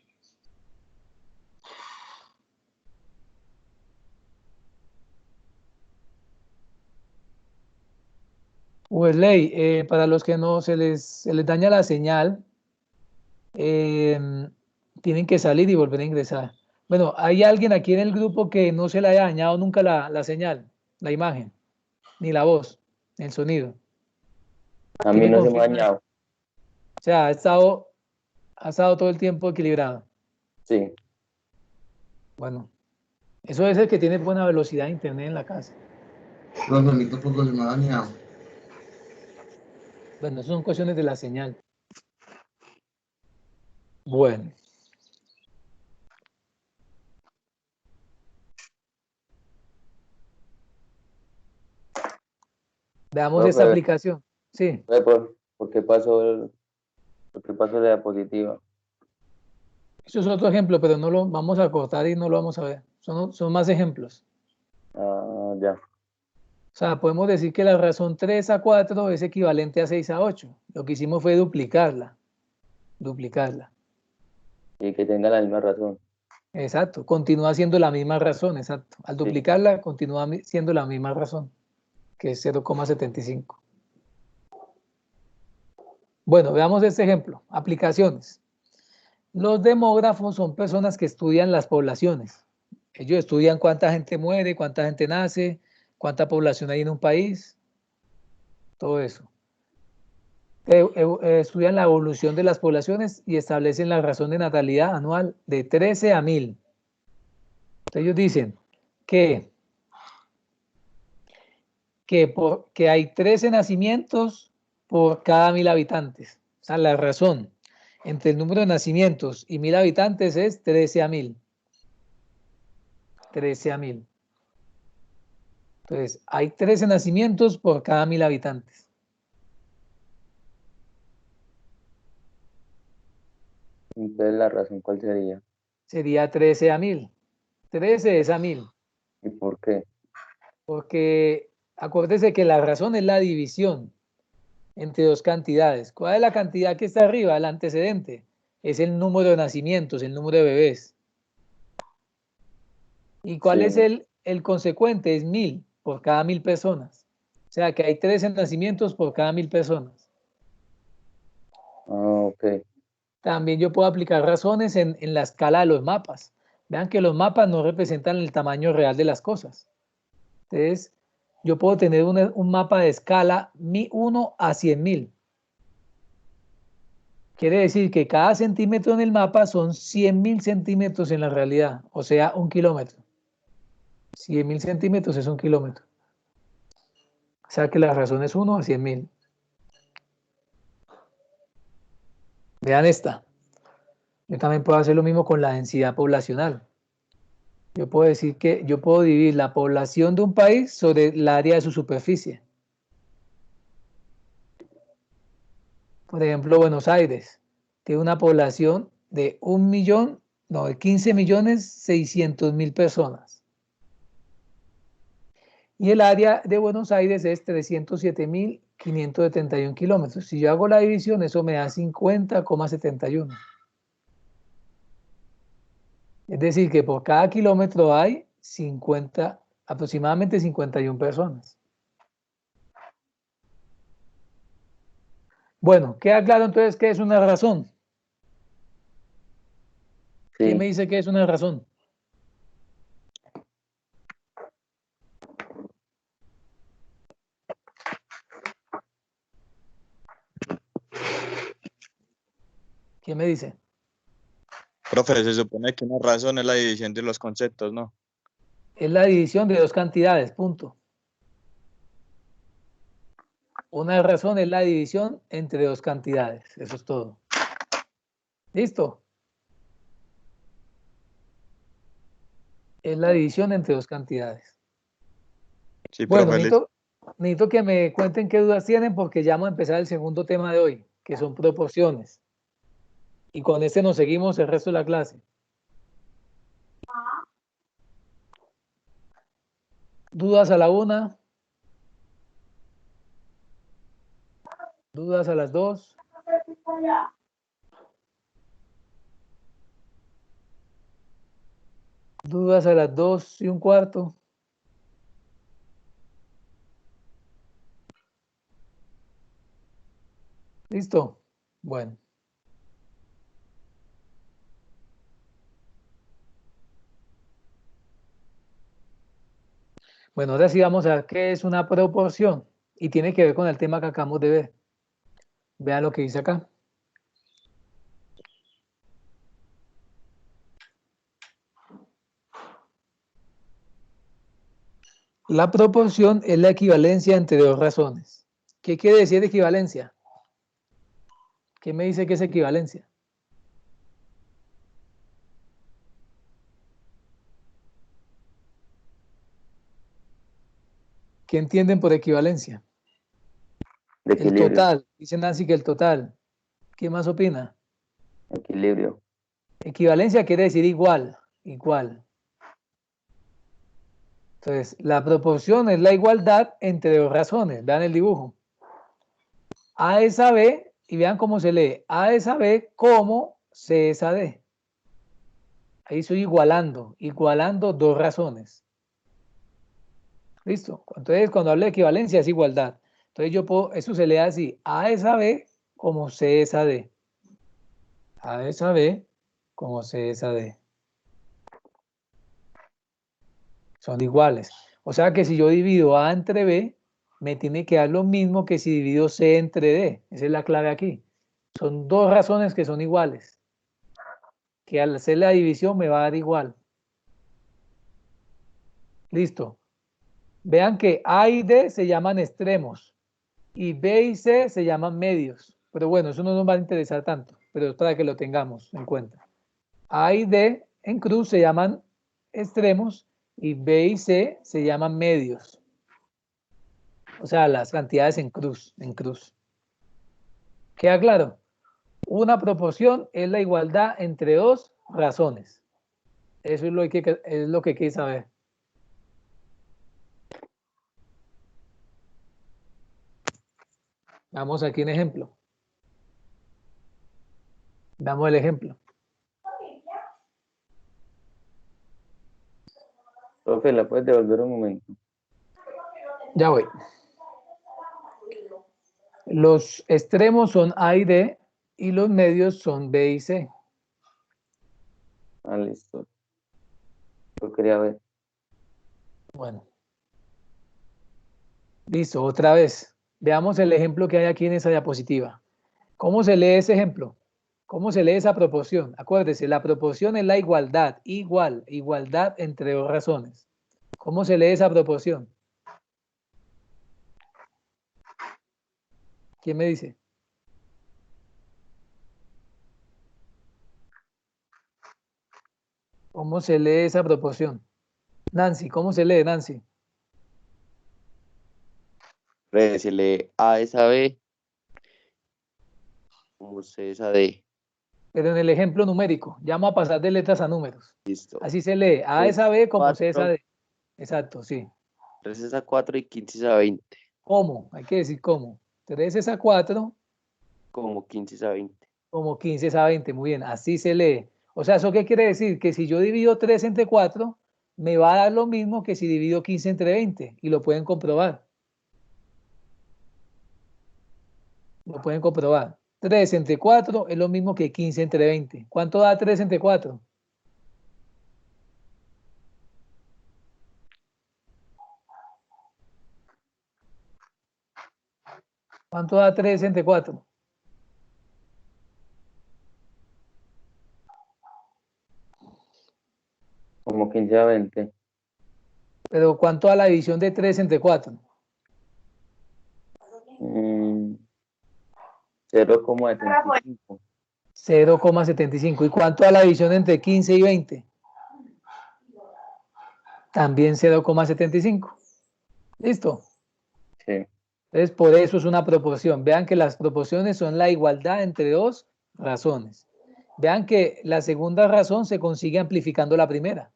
Wesley, para los que no se les daña la señal, tienen que salir y volver a ingresar. Bueno, ¿hay alguien aquí en el grupo que no se le haya dañado nunca la señal, la imagen, ni la voz, el sonido? A mí no se me ha dañado. O sea, ha estado todo el tiempo equilibrado. Sí. Bueno, eso es el que tiene buena velocidad de internet en la casa. Profe, a mí tampoco se me ha dañado. Bueno, son cuestiones de la señal. Bueno. Veamos esta aplicación. Sí. ¿Por qué pasó la diapositiva? Eso es otro ejemplo, pero no lo vamos a cortar y no lo vamos a ver. Son más ejemplos. Ah, ya. O sea, podemos decir que la razón 3 a 4 es equivalente a 6 a 8. Lo que hicimos fue duplicarla. Y que tenga la misma razón. Exacto, continúa siendo la misma razón, exacto. Al duplicarla, continúa siendo la misma razón, que es 0,75. Bueno, veamos este ejemplo. Aplicaciones. Los demógrafos son personas que estudian las poblaciones. Ellos estudian cuánta gente muere, cuánta gente nace, cuánta población hay en un país, todo eso. Estudian la evolución de las poblaciones y establecen la razón de natalidad anual de 13 a 1000. Entonces ellos dicen que hay 13 nacimientos por cada 1000 habitantes. O sea, la razón entre el número de nacimientos y 1000 habitantes es 13 a 1000. 13 a 1000. Entonces, hay 13 nacimientos por cada 1000 habitantes. Entonces, ¿la razón cuál sería? Sería 13 a 1000. 13 es a 1000. ¿Y por qué? Porque acuérdese que la razón es la división entre dos cantidades. ¿Cuál es la cantidad que está arriba? El antecedente. Es el número de nacimientos, el número de bebés. ¿Y cuál es el consecuente? Es 1000 por cada 1000 personas. O sea que hay 13 nacimientos por cada 1000 personas. Ah, ok. También yo puedo aplicar razones en la escala de los mapas. Vean que los mapas no representan el tamaño real de las cosas. Entonces, yo puedo tener un mapa de escala 1 a 100.000. Quiere decir que cada centímetro en el mapa son 100.000 centímetros en la realidad, o sea, 1 kilómetro. 100.000 centímetros es 1 kilómetro. O sea que la razón es 1 a 100.000. Vean esta. Yo también puedo hacer lo mismo con la densidad poblacional. Yo puedo decir que yo puedo dividir la población de un país sobre el área de su superficie. Por ejemplo, Buenos Aires tiene una población de 15.600.000 personas. Y el área de Buenos Aires es 307.571 kilómetros. Si yo hago la división, eso me da 50,71. Es decir, que por cada kilómetro hay aproximadamente 51 personas. Bueno, queda claro entonces qué es una razón. Sí. ¿Quién me dice que es una razón? ¿Quién me dice? Profe, se supone que una razón es la división de los conceptos, ¿no? Es la división de dos cantidades, punto. Una razón es la división entre dos cantidades, eso es todo. ¿Listo? Es la división entre dos cantidades. Sí, bueno, profe, necesito que me cuenten qué dudas tienen porque ya vamos a empezar el segundo tema de hoy, que son proporciones. Y con este nos seguimos el resto de la clase. ¿Dudas a la 1? ¿Dudas a las 2? ¿Dudas a las 2:15? ¿Listo? Bueno. Bueno, ahora sí vamos a ver qué es una proporción y tiene que ver con el tema que acabamos de ver. Vean lo que dice acá. La proporción es la equivalencia entre dos razones. ¿Qué quiere decir equivalencia? ¿Qué me dice que es equivalencia? ¿Qué entienden por equivalencia? El total. Dice Nancy que el total. ¿Qué más opina? Equilibrio. Equivalencia quiere decir igual. Igual. Entonces, la proporción es la igualdad entre dos razones. Vean el dibujo. A es a B, y vean cómo se lee. A es a B como C es a D. Ahí estoy igualando dos razones. ¿Listo? Entonces, cuando hablo de equivalencia es igualdad. Entonces, eso se lee así. A es a B como C es a D. A es a B como C es a D. Son iguales. O sea que si yo divido A entre B, me tiene que dar lo mismo que si divido C entre D. Esa es la clave aquí. Son dos razones que son iguales. Que al hacer la división me va a dar igual. Listo. Vean que A y D se llaman extremos y B y C se llaman medios. Pero bueno, eso no nos va a interesar tanto, pero es para que lo tengamos en cuenta. A y D en cruz se llaman extremos y B y C se llaman medios. O sea, las cantidades en cruz, en cruz. ¿Queda claro? Una proporción es la igualdad entre dos razones. Eso es lo que hay que saber. Vamos aquí un ejemplo. Damos el ejemplo. Profe, ¿la puedes devolver un momento? Ya voy. Los extremos son A y D y los medios son B y C. Ah, listo. Yo quería ver. Bueno. Listo, otra vez. Veamos el ejemplo que hay aquí en esa diapositiva. ¿Cómo se lee ese ejemplo? ¿Cómo se lee esa proporción? Acuérdese, la proporción es la igualdad, igualdad entre dos razones. ¿Cómo se lee esa proporción? ¿Quién me dice? ¿Cómo se lee esa proporción? Nancy, ¿cómo se lee, Nancy? Se lee A es a B, como C es a D. Pero en el ejemplo numérico, ya vamos a pasar de letras a números. Listo. Así se lee, A es a B como C es a D. Exacto, sí. 3 es a 4 y 15 es a 20. ¿Cómo? Hay que decir cómo. 3 es a 4. Como 15 es a 20. Como 15 es a 20, muy bien, así se lee. O sea, ¿eso qué quiere decir? Que si yo divido 3 entre 4, me va a dar lo mismo que si divido 15 entre 20, y lo pueden comprobar. Lo pueden comprobar. 3 entre 4 es lo mismo que 15 entre 20. ¿Cuánto da 3 entre 4? ¿Cuánto da 3 entre 4? Como 15 a 20. Pero ¿cuánto da la división de 3 entre 4? 0,75. 0,75. ¿Y cuánto da la división entre 15 y 20? También 0,75. ¿Listo? Sí. Entonces, por eso es una proporción. Vean que las proporciones son la igualdad entre dos razones. Vean que la segunda razón se consigue amplificando la primera.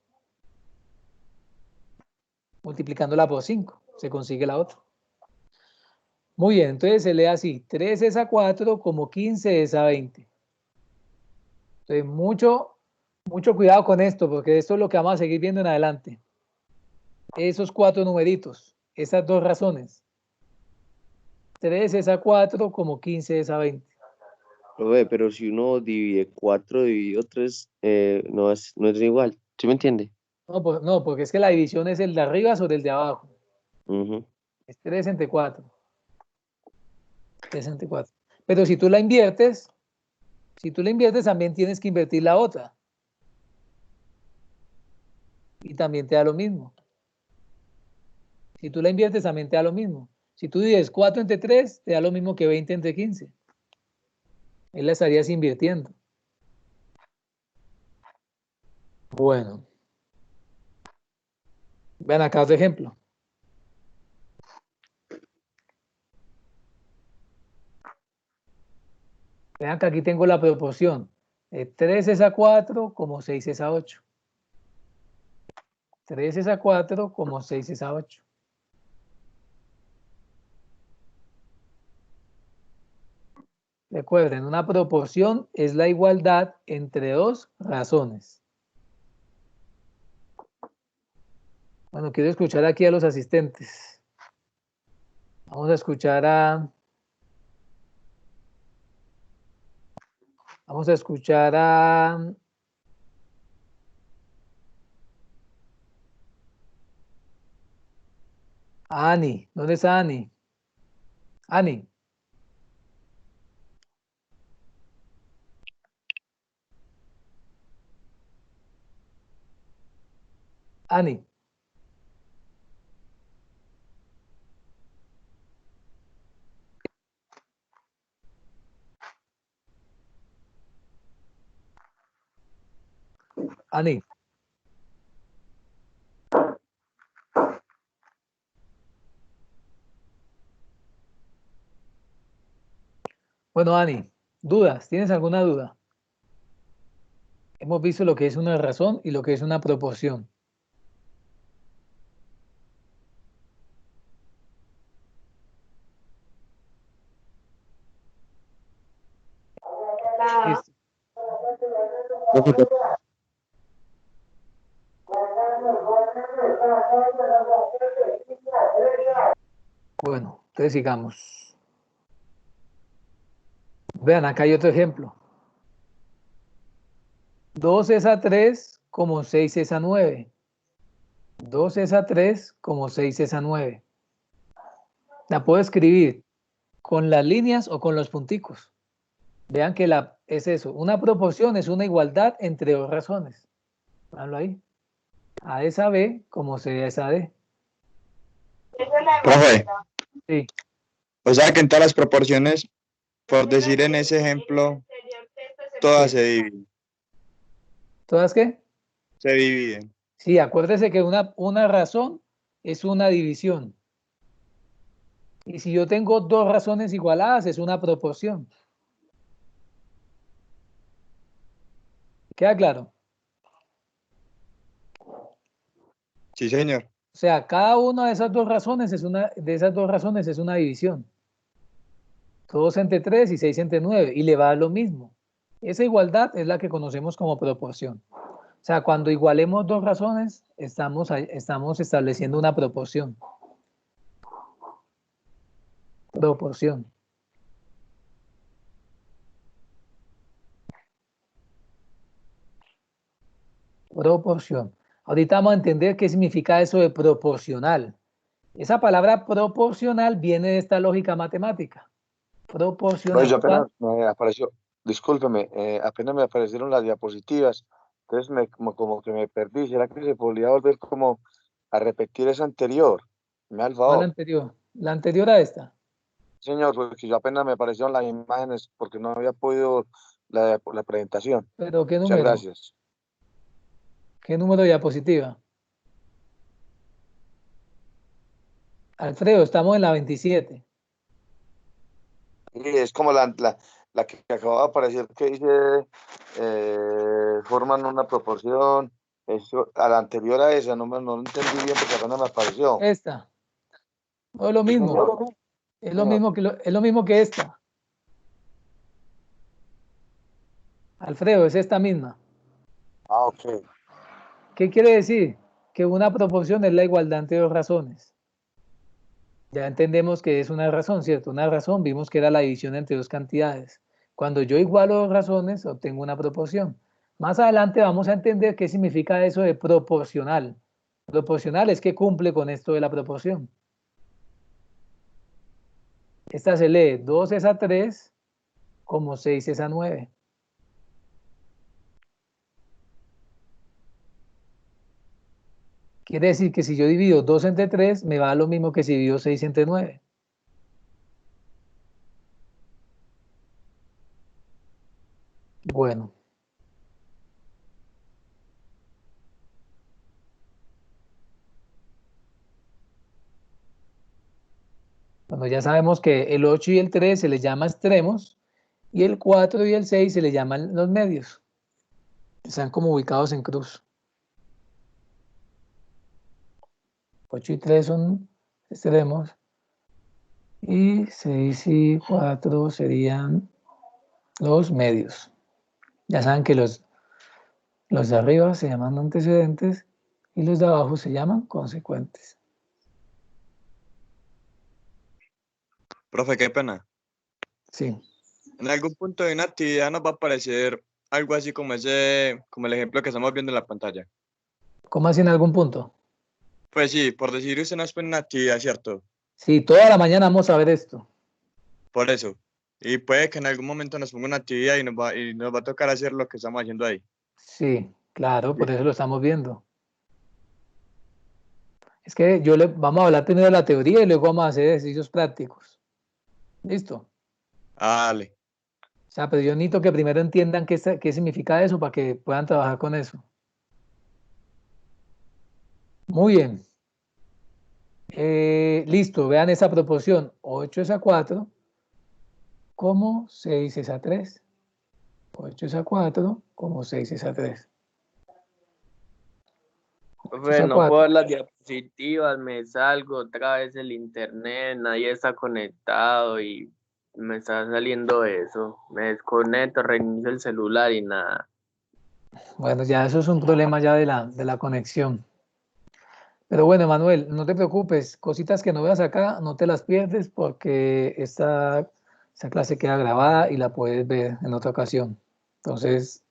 Multiplicándola por 5, se consigue la otra. Muy bien, entonces se lee así. 3 es a 4 como 15 es a 20. Entonces, mucho cuidado con esto, porque esto es lo que vamos a seguir viendo en adelante. Esos 4 numeritos, esas dos razones. 3 es a 4 como 15 es a 20. Pero si uno divide 4 dividido 3, no es igual. ¿Sí me entiende? No, porque es que la división es el de arriba sobre el de abajo. Uh-huh. Es 3 entre 4. 3 entre 4. Pero si tú la inviertes, también tienes que invertir la otra. Y también te da lo mismo. Si tú la inviertes, también te da lo mismo. Si tú divides 4 entre 3, te da lo mismo que 20 entre 15. Ahí la estarías invirtiendo. Bueno. Vean acá otro ejemplo. Vean que aquí tengo la proporción. 3 es a 4 como 6 es a 8. 3 es a 4 como 6 es a 8. Recuerden, una proporción es la igualdad entre dos razones. Bueno, quiero escuchar aquí a los asistentes. Vamos a escuchar a Ani. ¿Dónde está Ani? Ani. Ani. Ani. Bueno, Ani, ¿dudas? ¿Tienes alguna duda? Hemos visto lo que es una razón y lo que es una proporción. Listo. Bueno, entonces sigamos. Vean, acá hay otro ejemplo. 2 es a 3 como 6 es a 9. 2 es a 3 como 6 es a 9. La puedo escribir con las líneas o con los punticos. Vean que es eso. Una proporción es una igualdad entre dos razones. Háganlo ahí. A es a B como C es a D. Profe, Sí. o sea que en todas las proporciones, por decir en ese ejemplo, todas se dividen. ¿Todas qué? Se dividen. Sí, acuérdese que una razón es una división. Y si yo tengo dos razones igualadas, es una proporción. ¿Queda claro? Sí, señor. O sea, cada una de esas dos razones es una división. 2 entre 3 y 6 entre 9. Y le va a dar lo mismo. Esa igualdad es la que conocemos como proporción. O sea, cuando igualemos dos razones, estamos estableciendo una proporción. Proporción. Proporción. Ahorita vamos a entender qué significa eso de proporcional. Esa palabra proporcional viene de esta lógica matemática. Proporcional. Pues yo apenas me apareció, discúlpeme, apenas me aparecieron las diapositivas, entonces como que me perdí. ¿Será que se podría volver como a repetir esa anterior? Me da el ¿Cuál favor. anterior? La anterior a esta. Señor, porque yo apenas me aparecieron las imágenes porque no había podido la presentación. ¿Pero qué Muchas número? gracias. ¿Qué número de diapositiva? Alfredo, estamos en la 27. Y es como la que acaba de aparecer que dice forman una proporción. Eso, a la anterior a esa no lo entendí bien porque apenas me apareció. Esta. No es lo mismo. Es lo mismo que esta. Alfredo, es esta misma. Ah, ok. ¿Qué quiere decir? Que una proporción es la igualdad entre dos razones. Ya entendemos que es una razón, ¿cierto? Una razón vimos que era la división entre dos cantidades. Cuando yo igualo dos razones, obtengo una proporción. Más adelante vamos a entender qué significa eso de proporcional. Proporcional es que cumple con esto de la proporción. Esta se lee 2 es a 3 como 6 es a 9. Quiere decir que si yo divido 2 entre 3, me va a lo mismo que si divido 6 entre 9. Bueno. Bueno, ya sabemos que el 8 y el 3 se les llama extremos y el 4 y el 6 se les llaman los medios. Están como ubicados en cruz. 8 y 3 son extremos y 6 y 4 serían los medios. Ya saben que los de arriba se llaman antecedentes y los de abajo se llaman consecuentes. Profe, qué pena. Sí. En algún punto de una actividad nos va a aparecer algo así como el ejemplo que estamos viendo en la pantalla. ¿Cómo así en algún punto? Pues sí, por decir usted nos pone una actividad, ¿cierto? Sí, toda la mañana vamos a ver esto. por eso. Y puede que en algún momento nos ponga una actividad y nos va a tocar hacer lo que estamos haciendo ahí. Sí, claro, por Sí. eso lo estamos viendo. Es que vamos a hablar primero de la teoría y luego vamos a hacer ejercicios prácticos. ¿Listo? Dale. O sea, pero yo necesito que primero entiendan qué significa eso para que puedan trabajar con eso. Muy bien. Listo, vean esa proporción. 8 es a 4, como 6 es a 3. 8 es a 4, como 6 es a 3. 8 es a No puedo 4. ver las diapositivas, me salgo otra vez el internet, nadie está conectado y me está saliendo eso. Me desconecto, reinicio el celular y nada. Bueno, ya eso es un problema ya de la conexión. Pero bueno, Manuel, no te preocupes, cositas que no veas acá, no te las pierdes porque esta clase queda grabada y la puedes ver en otra ocasión. Entonces,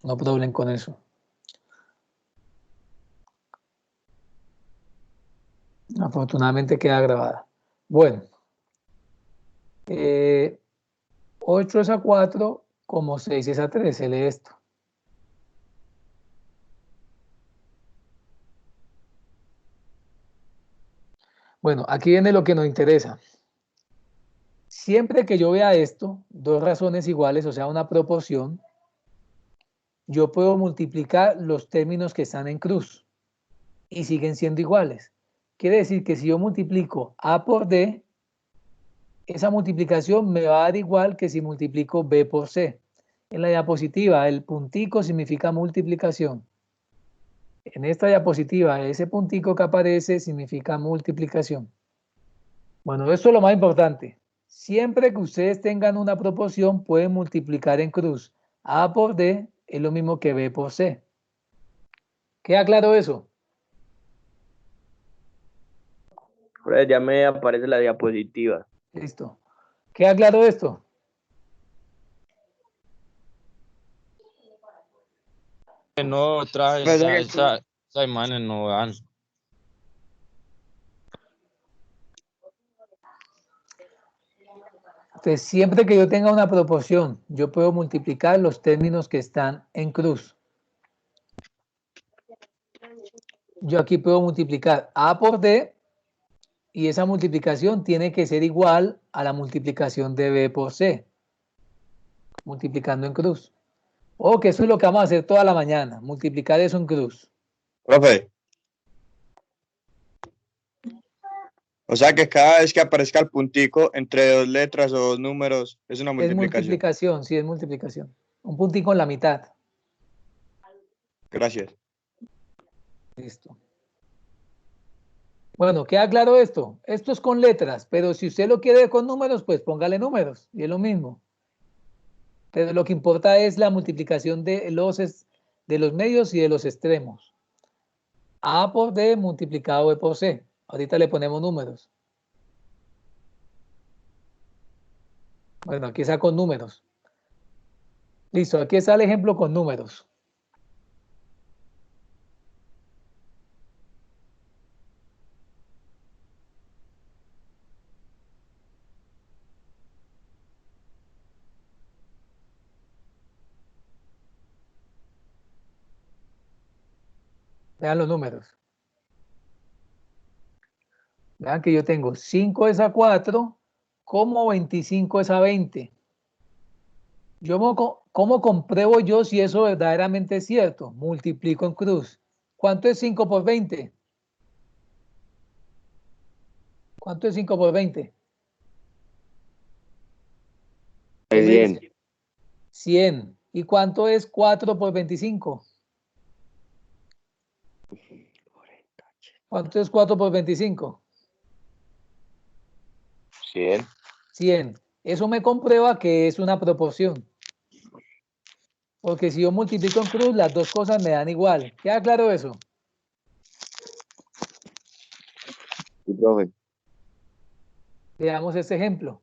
no problem con eso. Afortunadamente queda grabada. Bueno, 8 es a 4, como 6 es a 3, se lee esto. Bueno, aquí viene lo que nos interesa. Siempre que yo vea esto, dos razones iguales, o sea, una proporción, yo puedo multiplicar los términos que están en cruz y siguen siendo iguales. Quiere decir que si yo multiplico A por D, esa multiplicación me va a dar igual que si multiplico B por C. En la diapositiva, el puntico significa multiplicación. En esta diapositiva, ese puntico que aparece significa multiplicación. Bueno, esto es lo más importante. Siempre que ustedes tengan una proporción, pueden multiplicar en cruz. A por D es lo mismo que B por C. ¿Queda claro eso? Pues ya me aparece la diapositiva. Listo. ¿Queda claro esto? No traje esa imagen, no dan. Entonces, siempre que yo tenga una proporción, yo puedo multiplicar los términos que están en cruz. Yo aquí puedo multiplicar A por D y esa multiplicación tiene que ser igual a la multiplicación de B por C, multiplicando en cruz. O que eso es lo que vamos a hacer toda la mañana, multiplicar eso en cruz. Profe. O sea que cada vez que aparezca el puntico entre dos letras o dos números es una multiplicación. Es multiplicación, sí, es multiplicación. Un puntico en la mitad. Gracias. Listo. Bueno, ¿queda claro esto? Esto es con letras, pero si usted lo quiere con números, pues póngale números y es lo mismo. Pero lo que importa es la multiplicación de los medios y de los extremos. A por D multiplicado B por C. Ahorita le ponemos números. Bueno, aquí está con números. Listo, aquí está el ejemplo con números. Vean los números. Vean que yo tengo 5 es a 4, como 25 es a 20. ¿Cómo compruebo yo si eso verdaderamente es cierto? Multiplico en cruz. ¿Cuánto es 5 por 20? ¿Cuánto es 5 por 20? 100. 100. ¿Y cuánto es 4 por 25? ¿Cuánto es 4 por 25? 100. 100. Eso me comprueba que es una proporción. Porque si yo multiplico en cruz, las dos cosas me dan igual. ¿Queda claro eso? Sí, profe. Veamos este ejemplo.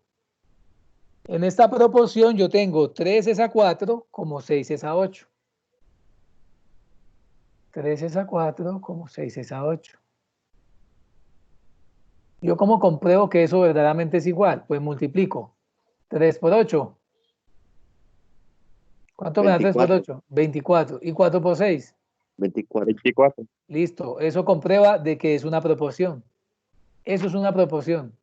En esta proporción yo tengo 3 es a 4, como 6 es a 8. 3 es a 4, como 6 es a 8. ¿Yo cómo compruebo que eso verdaderamente es igual? Pues multiplico 3 por 8. ¿Cuánto me da 3 por 24. 8? 24. ¿Y 4 por 6? 24. 24. Listo. Eso comprueba de que es una proporción. Eso es una proporción.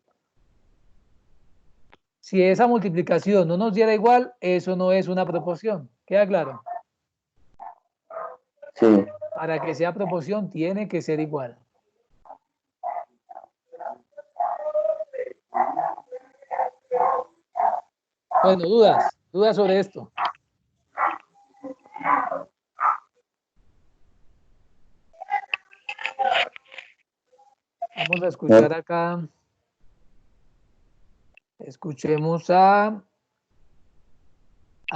Si esa multiplicación no nos diera igual, eso no es una proporción. ¿Queda claro? Sí. Para que sea proporción tiene que ser igual. Bueno, dudas sobre esto. Vamos a escuchar acá. Escuchemos a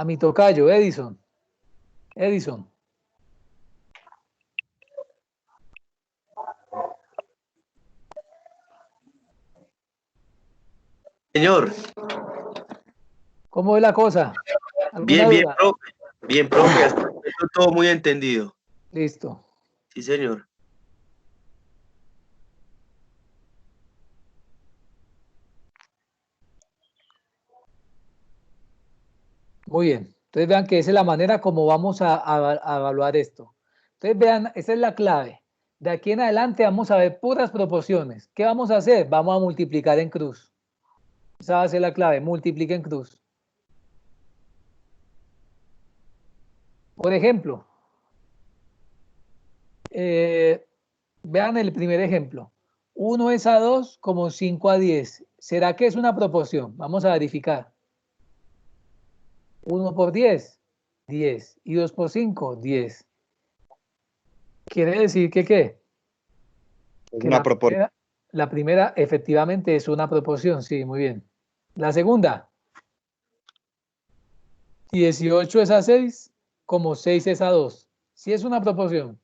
mi tocayo, Edison. Edison. Señor. ¿Cómo es la cosa? Bien, bien, duda? profe. Bien, profe. Hasta todo muy entendido. Listo. Sí, señor. Muy bien. Entonces vean que esa es la manera como vamos a evaluar esto. Entonces vean, esa es la clave. De aquí en adelante vamos a ver puras proporciones. ¿Qué vamos a hacer? Vamos a multiplicar en cruz. Esa va a ser la clave, multiplica en cruz. Por ejemplo, vean el primer ejemplo. 1 es a 2 como 5 a 10. ¿Será que es una proporción? Vamos a verificar. 1 por 10, 10. Y 2 por 5, 10. ¿Quiere decir que qué? Es una proporción. La primera efectivamente es una proporción, sí, muy bien. La segunda, 18 es a 6 como 6 es a 2. ¿Sí es una proporción?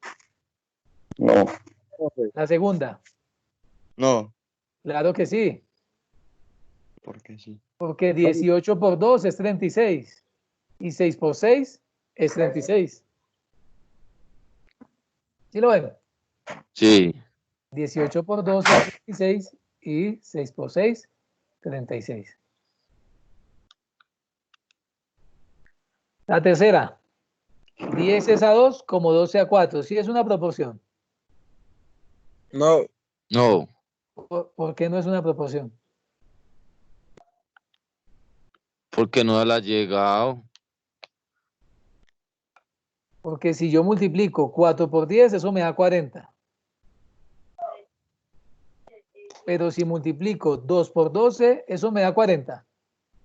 No. La segunda. No. Claro que sí. ¿Por qué sí? Porque 18 por 2 es 36. Y 6 por 6 es 36. ¿Sí lo ven? Sí. 18 por 2 es 36 y 6 por 6, 36. La tercera, 10 es a 2 como 12 a 4. ¿Sí es una proporción? No. No. ¿Por qué no es una proporción? Porque no la ha llegado. Porque si yo multiplico 4 por 10, eso me da 40. Pero si multiplico 2 por 12, eso me da 40.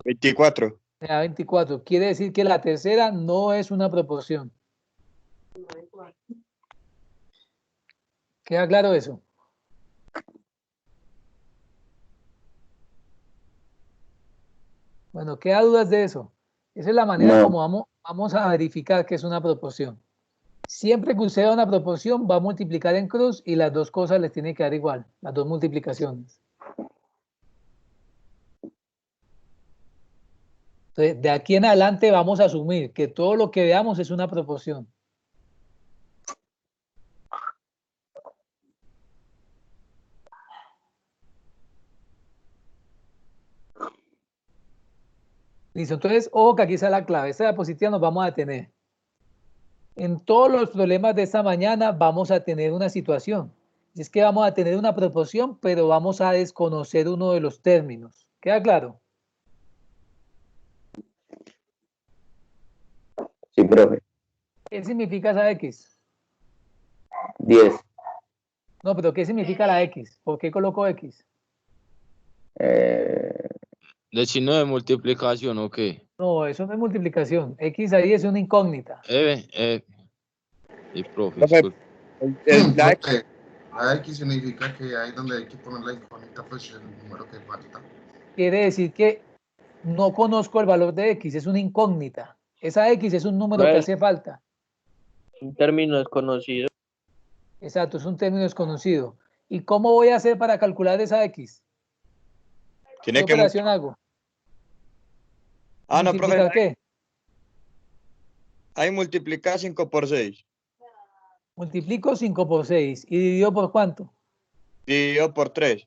24. Me da 24. Quiere decir que la tercera no es una proporción. ¿Queda claro eso? Bueno, ¿queda dudas de eso? Esa es la manera como vamos a verificar que es una proporción. Siempre que usted da una proporción, va a multiplicar en cruz y las dos cosas les tienen que dar igual, las dos multiplicaciones. Entonces, de aquí en adelante vamos a asumir que todo lo que veamos es una proporción. Listo, entonces, ojo que aquí está la clave. Esta diapositiva nos vamos a detener. En todos los problemas de esta mañana vamos a tener una situación. Y es que vamos a tener una proporción, pero vamos a desconocer uno de los términos. ¿Queda claro? Sí, profe. ¿Qué significa esa X? 10. No, pero ¿qué significa la X? ¿Por qué coloco X? ¿De signo de multiplicación o qué? No, eso no es multiplicación. X ahí es una incógnita. Y profe, Profe, la X significa que ahí donde hay que poner la incógnita, pues el número que falta. Quiere decir que no conozco el valor de X, es una incógnita. Esa X es un número que hace falta. Un término desconocido. Exacto, es un término desconocido. ¿Y cómo voy a hacer para calcular esa X? ¿Qué operación hago? No, profe. ¿Qué? Ahí multiplica 5 por 6. Multiplico 5 por 6 y divido por ¿cuánto? Dividido por 3.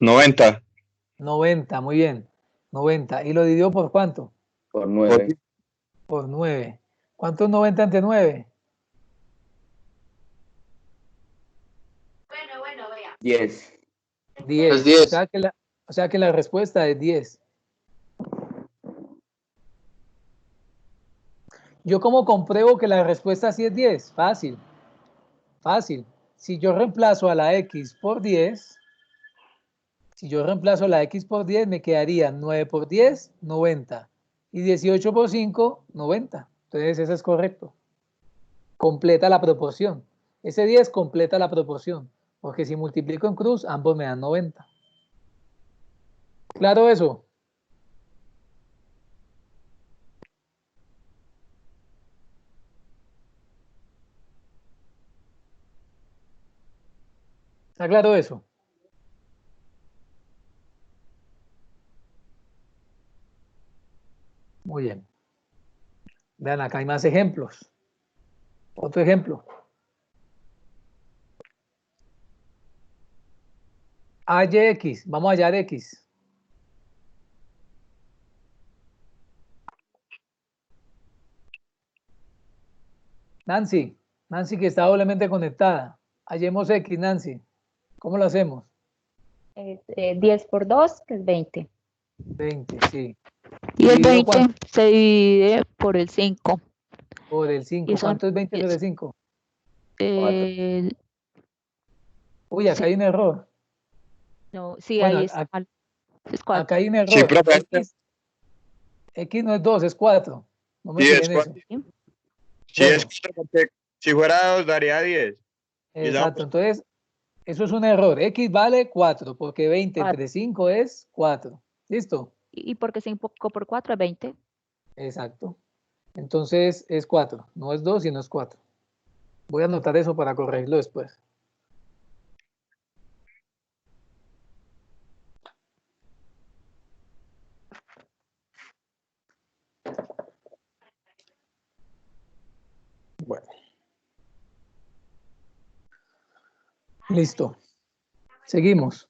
90. 90, muy bien. 90. ¿Y lo dividió por cuánto? Por 9. Por 9. ¿Cuánto es 90 entre 9? 10. 10. Es 10. O sea que la respuesta es 10. ¿Yo cómo compruebo que la respuesta sí es 10? Fácil. Fácil. Si yo reemplazo a la X por 10, me quedaría 9 por 10, 90. Y 18 por 5, 90. Entonces eso es correcto. Completa la proporción. Ese 10 completa la proporción. Porque si multiplico en cruz, ambos me dan 90. ¿Claro eso? ¿Está claro eso? Muy bien. Vean, acá hay más ejemplos. Otro ejemplo. AYX. Vamos a hallar X. Nancy que está doblemente conectada. Hallemos X, Nancy. ¿Cómo lo hacemos? 10 por 2, que es 20. 20, sí. Y el ¿Dividido 20 cuánto? se divide por el 5. Por el 5. ¿Cuánto es 20 sobre 5? Uy, acá hay un error. No, sí, Bueno, ahí es mal. Es 4. acá hay un error. Sí, profe. X no es 2, es 4. No me Sí, fijen es en 4. eso. Sí, es 4 porque si fuera 2 daría 10. Exacto, entonces eso es un error. X vale 4 porque 20 entre 5 es 4. ¿Listo? Y porque 5 por 4 es 20. Exacto. Entonces es 4. No es 2, sino es 4. Voy a anotar eso para corregirlo después. Bueno. Listo. Seguimos.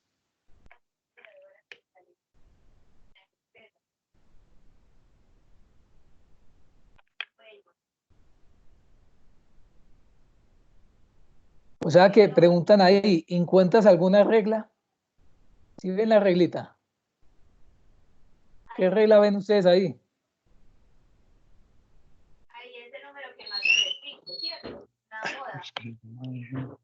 O sea que preguntan ahí, ¿encuentras alguna regla? ¿Sí ven la reglita? ¿Qué regla ven ustedes ahí? Ahí es el número que más se repite, ¿cierto? La moda.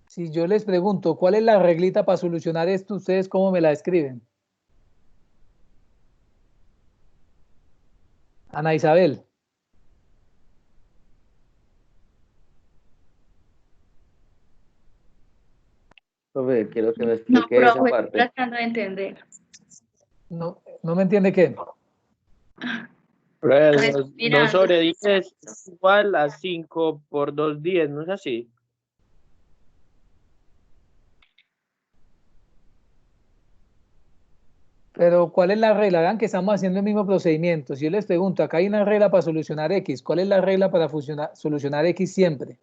Si yo les pregunto, ¿cuál es la reglita para solucionar esto? ¿Ustedes cómo me la escriben? Ana Isabel. Profe, quiero que me No, explique esa profe, parte. tratando de entender. No me entiende qué. Pues, 2 Respirando. sobre 10 es igual a 5 por 2, 10, ¿no es así? Pero ¿cuál es la regla? Vean que estamos haciendo el mismo procedimiento. Si yo les pregunto, acá hay una regla para solucionar X. ¿Cuál es la regla para solucionar X siempre?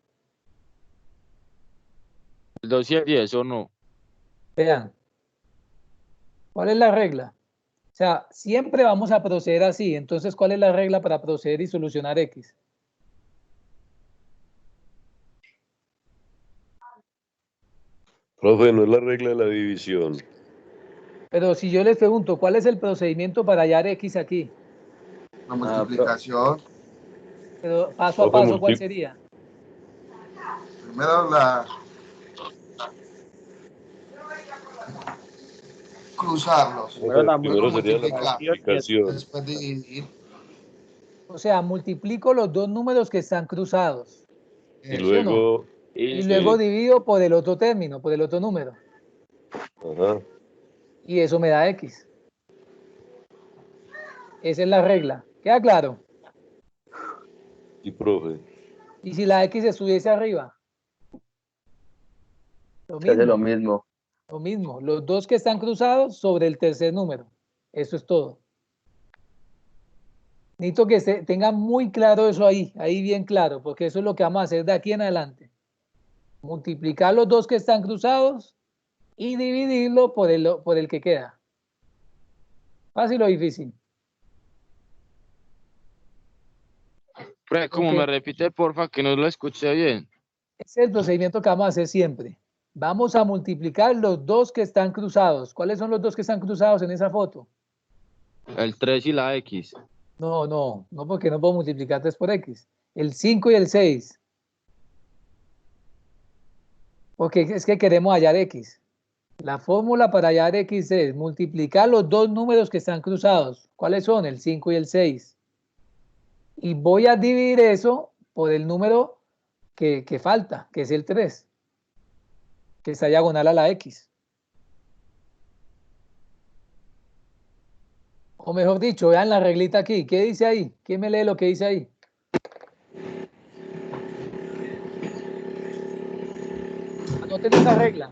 ¿El 2 y el 10 o no? Vean. ¿Cuál es la regla? O sea, siempre vamos a proceder así. Entonces, ¿cuál es la regla para proceder y solucionar X? Profe, no es la regla de la división. Pero si yo les pregunto, ¿cuál es el procedimiento para hallar X aquí? La multiplicación. Pero paso a paso, ¿cuál sería? Primero cruzarlos. Primero sería la multiplicación. Después dividir. O sea, multiplico los dos números que están cruzados. Y luego... Y luego divido por el otro término, por el otro número. Ajá. Y eso me da X. Esa es la regla. ¿Queda claro? Sí, profe. ¿Y si la X estuviese arriba? Se hace lo mismo. Lo mismo. Los dos que están cruzados sobre el tercer número. Eso es todo. Necesito que tengan muy claro eso ahí bien claro, porque eso es lo que vamos a hacer de aquí en adelante. multiplicar los dos que están cruzados y dividirlo por el que queda. ¿Fácil o difícil? ¿Cómo me repite, porfa, que no lo escuché bien? Ese es el procedimiento que vamos a hacer siempre. Vamos a multiplicar los dos que están cruzados. ¿Cuáles son los dos que están cruzados en esa foto? El 3 y la X. No, porque no puedo multiplicar 3 por X. El 5 y el 6. Porque es que queremos hallar X. La fórmula para hallar X es multiplicar los dos números que están cruzados. ¿Cuáles son? El 5 y el 6. Y voy a dividir eso por el número que falta, que es el 3, que está diagonal a la X. O mejor dicho, vean la reglita aquí. ¿Qué dice ahí? ¿Quién me lee lo que dice ahí? Anoten esa regla.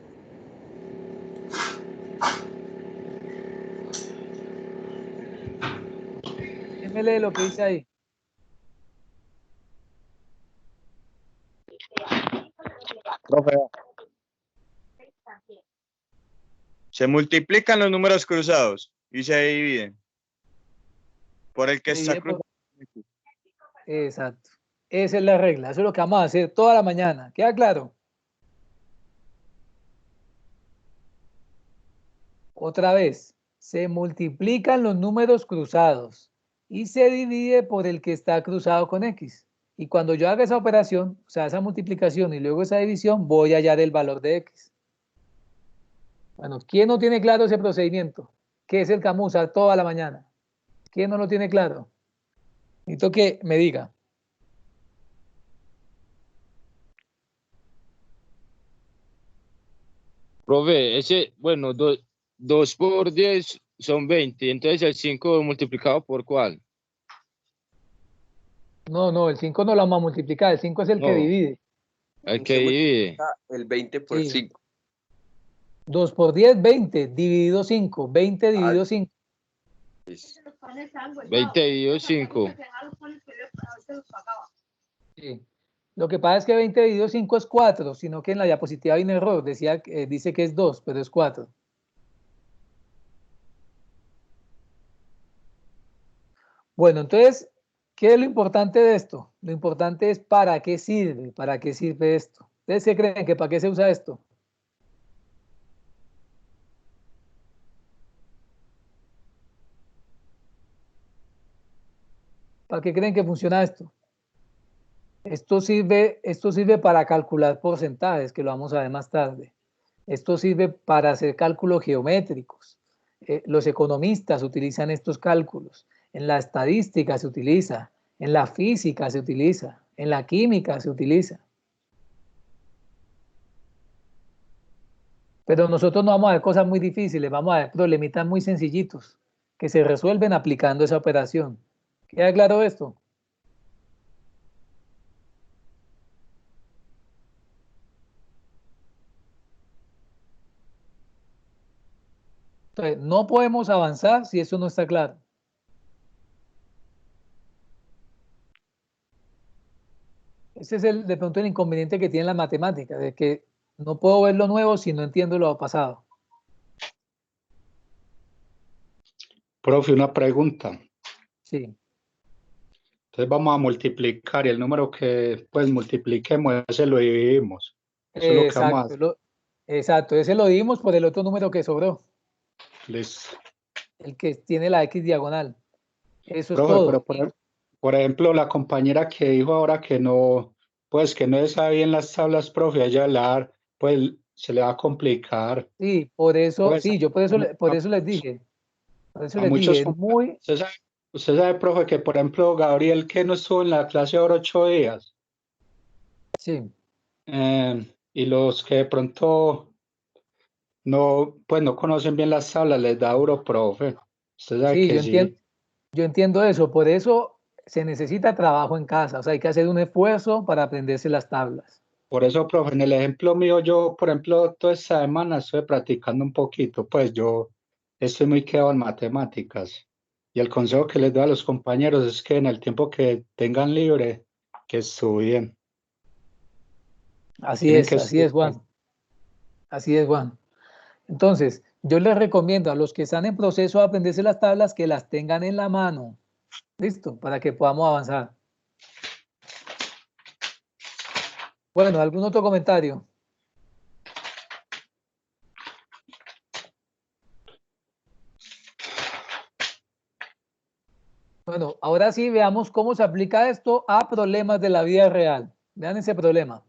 ¿Quién me lee lo que dice ahí? Profe. Se multiplican los números cruzados y se dividen por el que está cruzado. Exacto. Esa es la regla. Eso es lo que vamos a hacer toda la mañana. ¿Queda claro? Otra vez. Se multiplican los números cruzados y se divide por el que está cruzado con X. Y cuando yo haga esa operación, o sea, esa multiplicación y luego esa división, voy a hallar el valor de X. Bueno, ¿quién no tiene claro ese procedimiento? ¿Qué es el que vamos a usar toda la mañana? ¿Quién no lo tiene claro? Necesito que me diga. Profe, bueno, 2 por 10 son 20, entonces el 5 multiplicado por ¿cuál? No, el 5 no lo vamos a multiplicar, el 5 es el que divide. El que divide. El 20 por 5. 2 por 10, 20, dividido 5, 20 dividido 5. 20 dividido 5. Sí. Lo que pasa es que 20 dividido 5 es 4, sino que en la diapositiva hay un error, dice que es 2, pero es 4. Bueno, entonces, ¿qué es lo importante de esto? Lo importante es ¿para qué sirve? ¿Para qué sirve esto? ¿Ustedes qué creen que para qué se usa esto? ¿Para qué creen que funciona esto? Esto sirve para calcular porcentajes, que lo vamos a ver más tarde. Esto sirve para hacer cálculos geométricos. Los economistas utilizan estos cálculos. En la estadística se utiliza, en la física se utiliza, en la química se utiliza. Pero nosotros no vamos a ver cosas muy difíciles, vamos a ver problemitas muy sencillitos que se resuelven aplicando esa operación. ¿Queda claro esto? Entonces, no podemos avanzar si eso no está claro. Ese es de pronto el inconveniente que tiene la matemática, de que no puedo ver lo nuevo si no entiendo lo pasado. Profe, una pregunta. Sí. Entonces vamos a multiplicar y el número que pues multipliquemos, ese lo dividimos. Eso es lo que vamos a hacer. Exacto, ese lo dimos por el otro número que sobró. Listo. El que tiene la X diagonal. Eso Profe, es todo. pero por ejemplo, la compañera que dijo ahora que no está bien las tablas, profe, ella pues se le va a complicar. Sí, por eso, Pues, sí, yo por eso les dije. Por eso a les muchos dije, muy... Usted sabe, profe, que por ejemplo, Gabriel, que no estuvo en la clase ahora 8 días. Sí. Y los que de pronto no conocen bien las tablas, les da duro, profe. Usted sabe Sí, que sí. Yo entiendo eso, por eso se necesita trabajo en casa, o sea, hay que hacer un esfuerzo para aprenderse las tablas. Por eso, profe, en el ejemplo mío, yo, por ejemplo, toda esta semana estoy practicando un poquito, pues yo estoy muy quedado en matemáticas. Y el consejo que les doy a los compañeros es que en el tiempo que tengan libre, que estudien. Así Tienen es, que así es, estudiar. Juan. Así es, Juan. Entonces, yo les recomiendo a los que están en proceso de aprenderse las tablas que las tengan en la mano. ¿Listo? Para que podamos avanzar. Bueno, ¿algún otro comentario? Bueno, ahora sí veamos cómo se aplica esto a problemas de la vida real. Vean ese problema.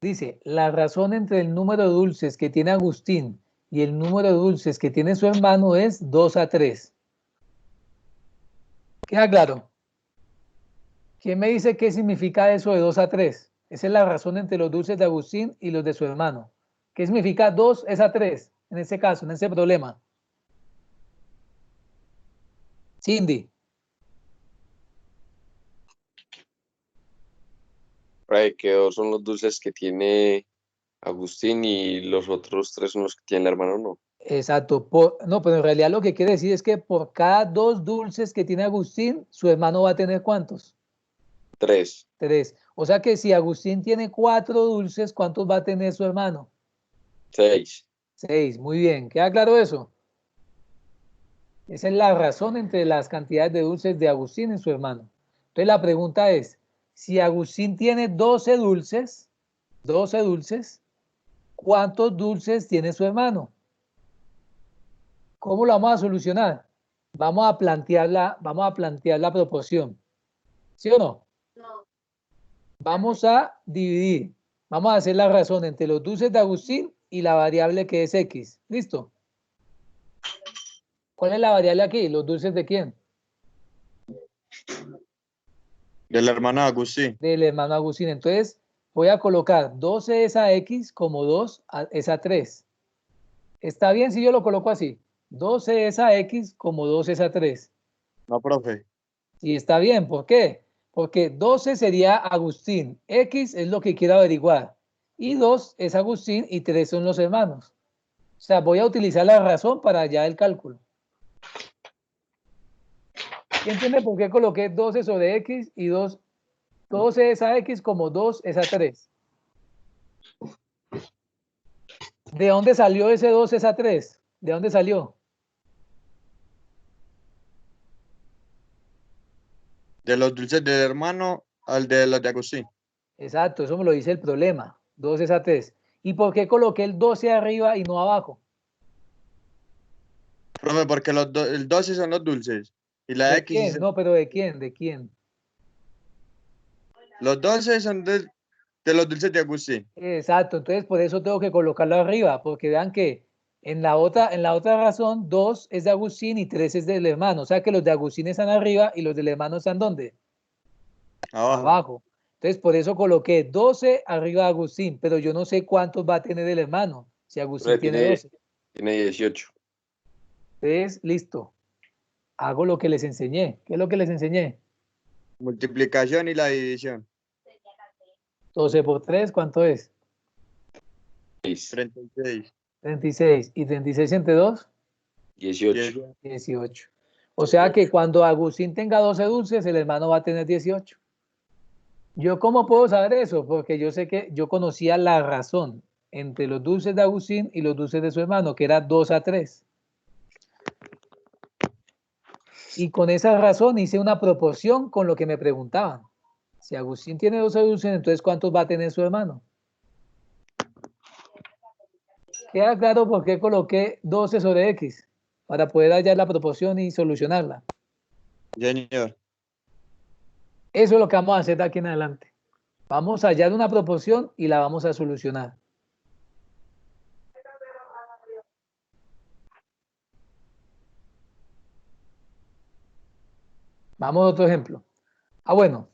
Dice, la razón entre el número de dulces que tiene Agustín y el número de dulces que tiene su hermano es 2-3. ¿Queda claro? ¿Quién me dice qué significa eso de 2-3? Esa es la razón entre los dulces de Agustín y los de su hermano. ¿Qué significa 2-3 en ese caso, en ese problema? Cindy. Ay, que dos son los dulces que tiene Agustín y los otros tres son los que tiene el hermano, no. Exacto. No, pero en realidad lo que quiere decir es que por cada 2 dulces que tiene Agustín, su hermano va a tener ¿cuántos? 3. 3. O sea que si Agustín tiene 4 dulces, ¿cuántos va a tener su hermano? 6. 6. Muy bien. ¿Queda claro eso? Esa es la razón entre las cantidades de dulces de Agustín y su hermano. Entonces la pregunta es, si Agustín tiene 12 dulces, ¿cuántos dulces tiene su hermano? ¿Cómo lo vamos a solucionar? Vamos a plantear la proporción. ¿Sí o no? No. Vamos a dividir. Vamos a hacer la razón entre los dulces de Agustín y la variable que es X. ¿Listo? ¿Cuál es la variable aquí? ¿Los dulces de quién? Del hermano de Agustín. Del hermano Agustín. Entonces, voy a colocar 12 es a X como 2 es a 3. ¿Está bien si yo lo coloco así? 12 es a X como 2 es a 3. No, profe. Sí, está bien. ¿Por qué? Porque 12 sería Agustín. X es lo que quiero averiguar. Y 2 es Agustín y 3 son los hermanos. O sea, voy a utilizar la razón para allá el cálculo. ¿Quién entiende por qué coloqué 12 sobre X y 2? 12 es a X como 2 es a 3. ¿De dónde salió ese 2 es a 3? ¿De dónde salió? De los dulces del hermano al de los de Agustín. Exacto, eso me lo dice el problema. 2 es a 3. ¿Y por qué coloqué el 12 arriba y no abajo? Profe, porque el 12 son los dulces. Y la ¿De X quién? No, pero ¿de quién? ¿De quién? Los 12 son de los dulces de Agustín. Exacto, entonces por eso tengo que colocarlo arriba, porque vean que en la otra razón, 2 es de Agustín y 3 es del hermano. O sea que los de Agustín están arriba y los del hermano están ¿dónde? Abajo. Entonces por eso coloqué 12 arriba de Agustín, pero yo no sé cuántos va a tener el hermano, si Agustín tiene 12. Tiene 18. Entonces, listo. Hago lo que les enseñé. ¿Qué es lo que les enseñé? Multiplicación y la división. 12 por 3, ¿cuánto es? 36. 36. ¿Y 36 entre 2? 18. 18. O sea que cuando Agustín tenga 12 dulces, el hermano va a tener 18. ¿Yo cómo puedo saber eso? Porque yo sé que yo conocía la razón entre los dulces de Agustín y los dulces de su hermano, que era 2-3. Y con esa razón hice una proporción con lo que me preguntaban. Si Agustín tiene 12 dulces, entonces ¿cuántos va a tener su hermano? Queda claro por qué coloqué 12 sobre X, para poder hallar la proporción y solucionarla. Señor. Eso es lo que vamos a hacer de aquí en adelante. Vamos a hallar una proporción y la vamos a solucionar. Vamos a otro ejemplo. Bueno.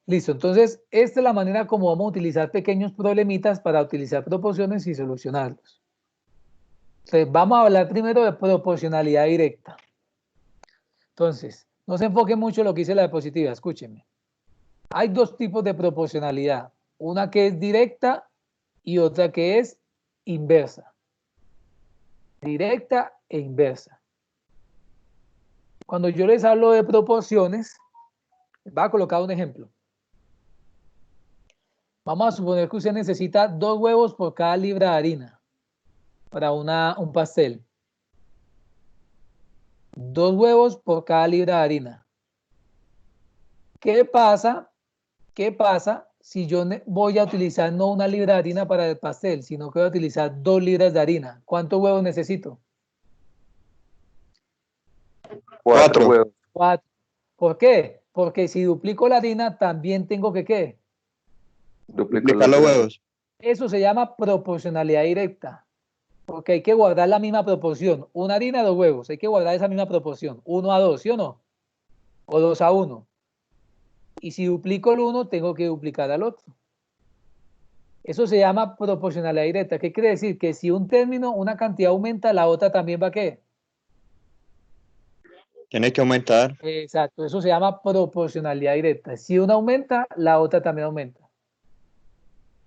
Listo, entonces esta es la manera como vamos a utilizar pequeños problemitas para utilizar proporciones y solucionarlos. Entonces, vamos a hablar primero de proporcionalidad directa. Entonces, no se enfoque mucho en lo que dice la diapositiva, escúchenme. Hay dos tipos de proporcionalidad, una que es directa y otra que es inversa. Directa e inversa. Cuando yo les hablo de proporciones, voy a colocar un ejemplo. Vamos a suponer que usted necesita 2 huevos por cada libra de harina para un pastel. 2 huevos por cada libra de harina. ¿Qué pasa si yo voy a utilizar no 1 libra de harina para el pastel, sino que voy a utilizar 2 libras de harina? ¿Cuántos huevos necesito? 4 huevos. 4. ¿Por qué? Porque si duplico la harina, también tengo que ¿qué? Duplicar los huevos. Eso se llama proporcionalidad directa. Porque hay que guardar la misma proporción. 1 harina, 2 huevos. Hay que guardar esa misma proporción. 1 a 2, ¿sí o no? O 2 a 1. Y si duplico el 1, tengo que duplicar al otro. Eso se llama proporcionalidad directa. ¿Qué quiere decir? Que si un término, una cantidad aumenta, la otra también va a ¿qué? Tiene que aumentar. Exacto. Eso se llama proporcionalidad directa. Si una aumenta, la otra también aumenta.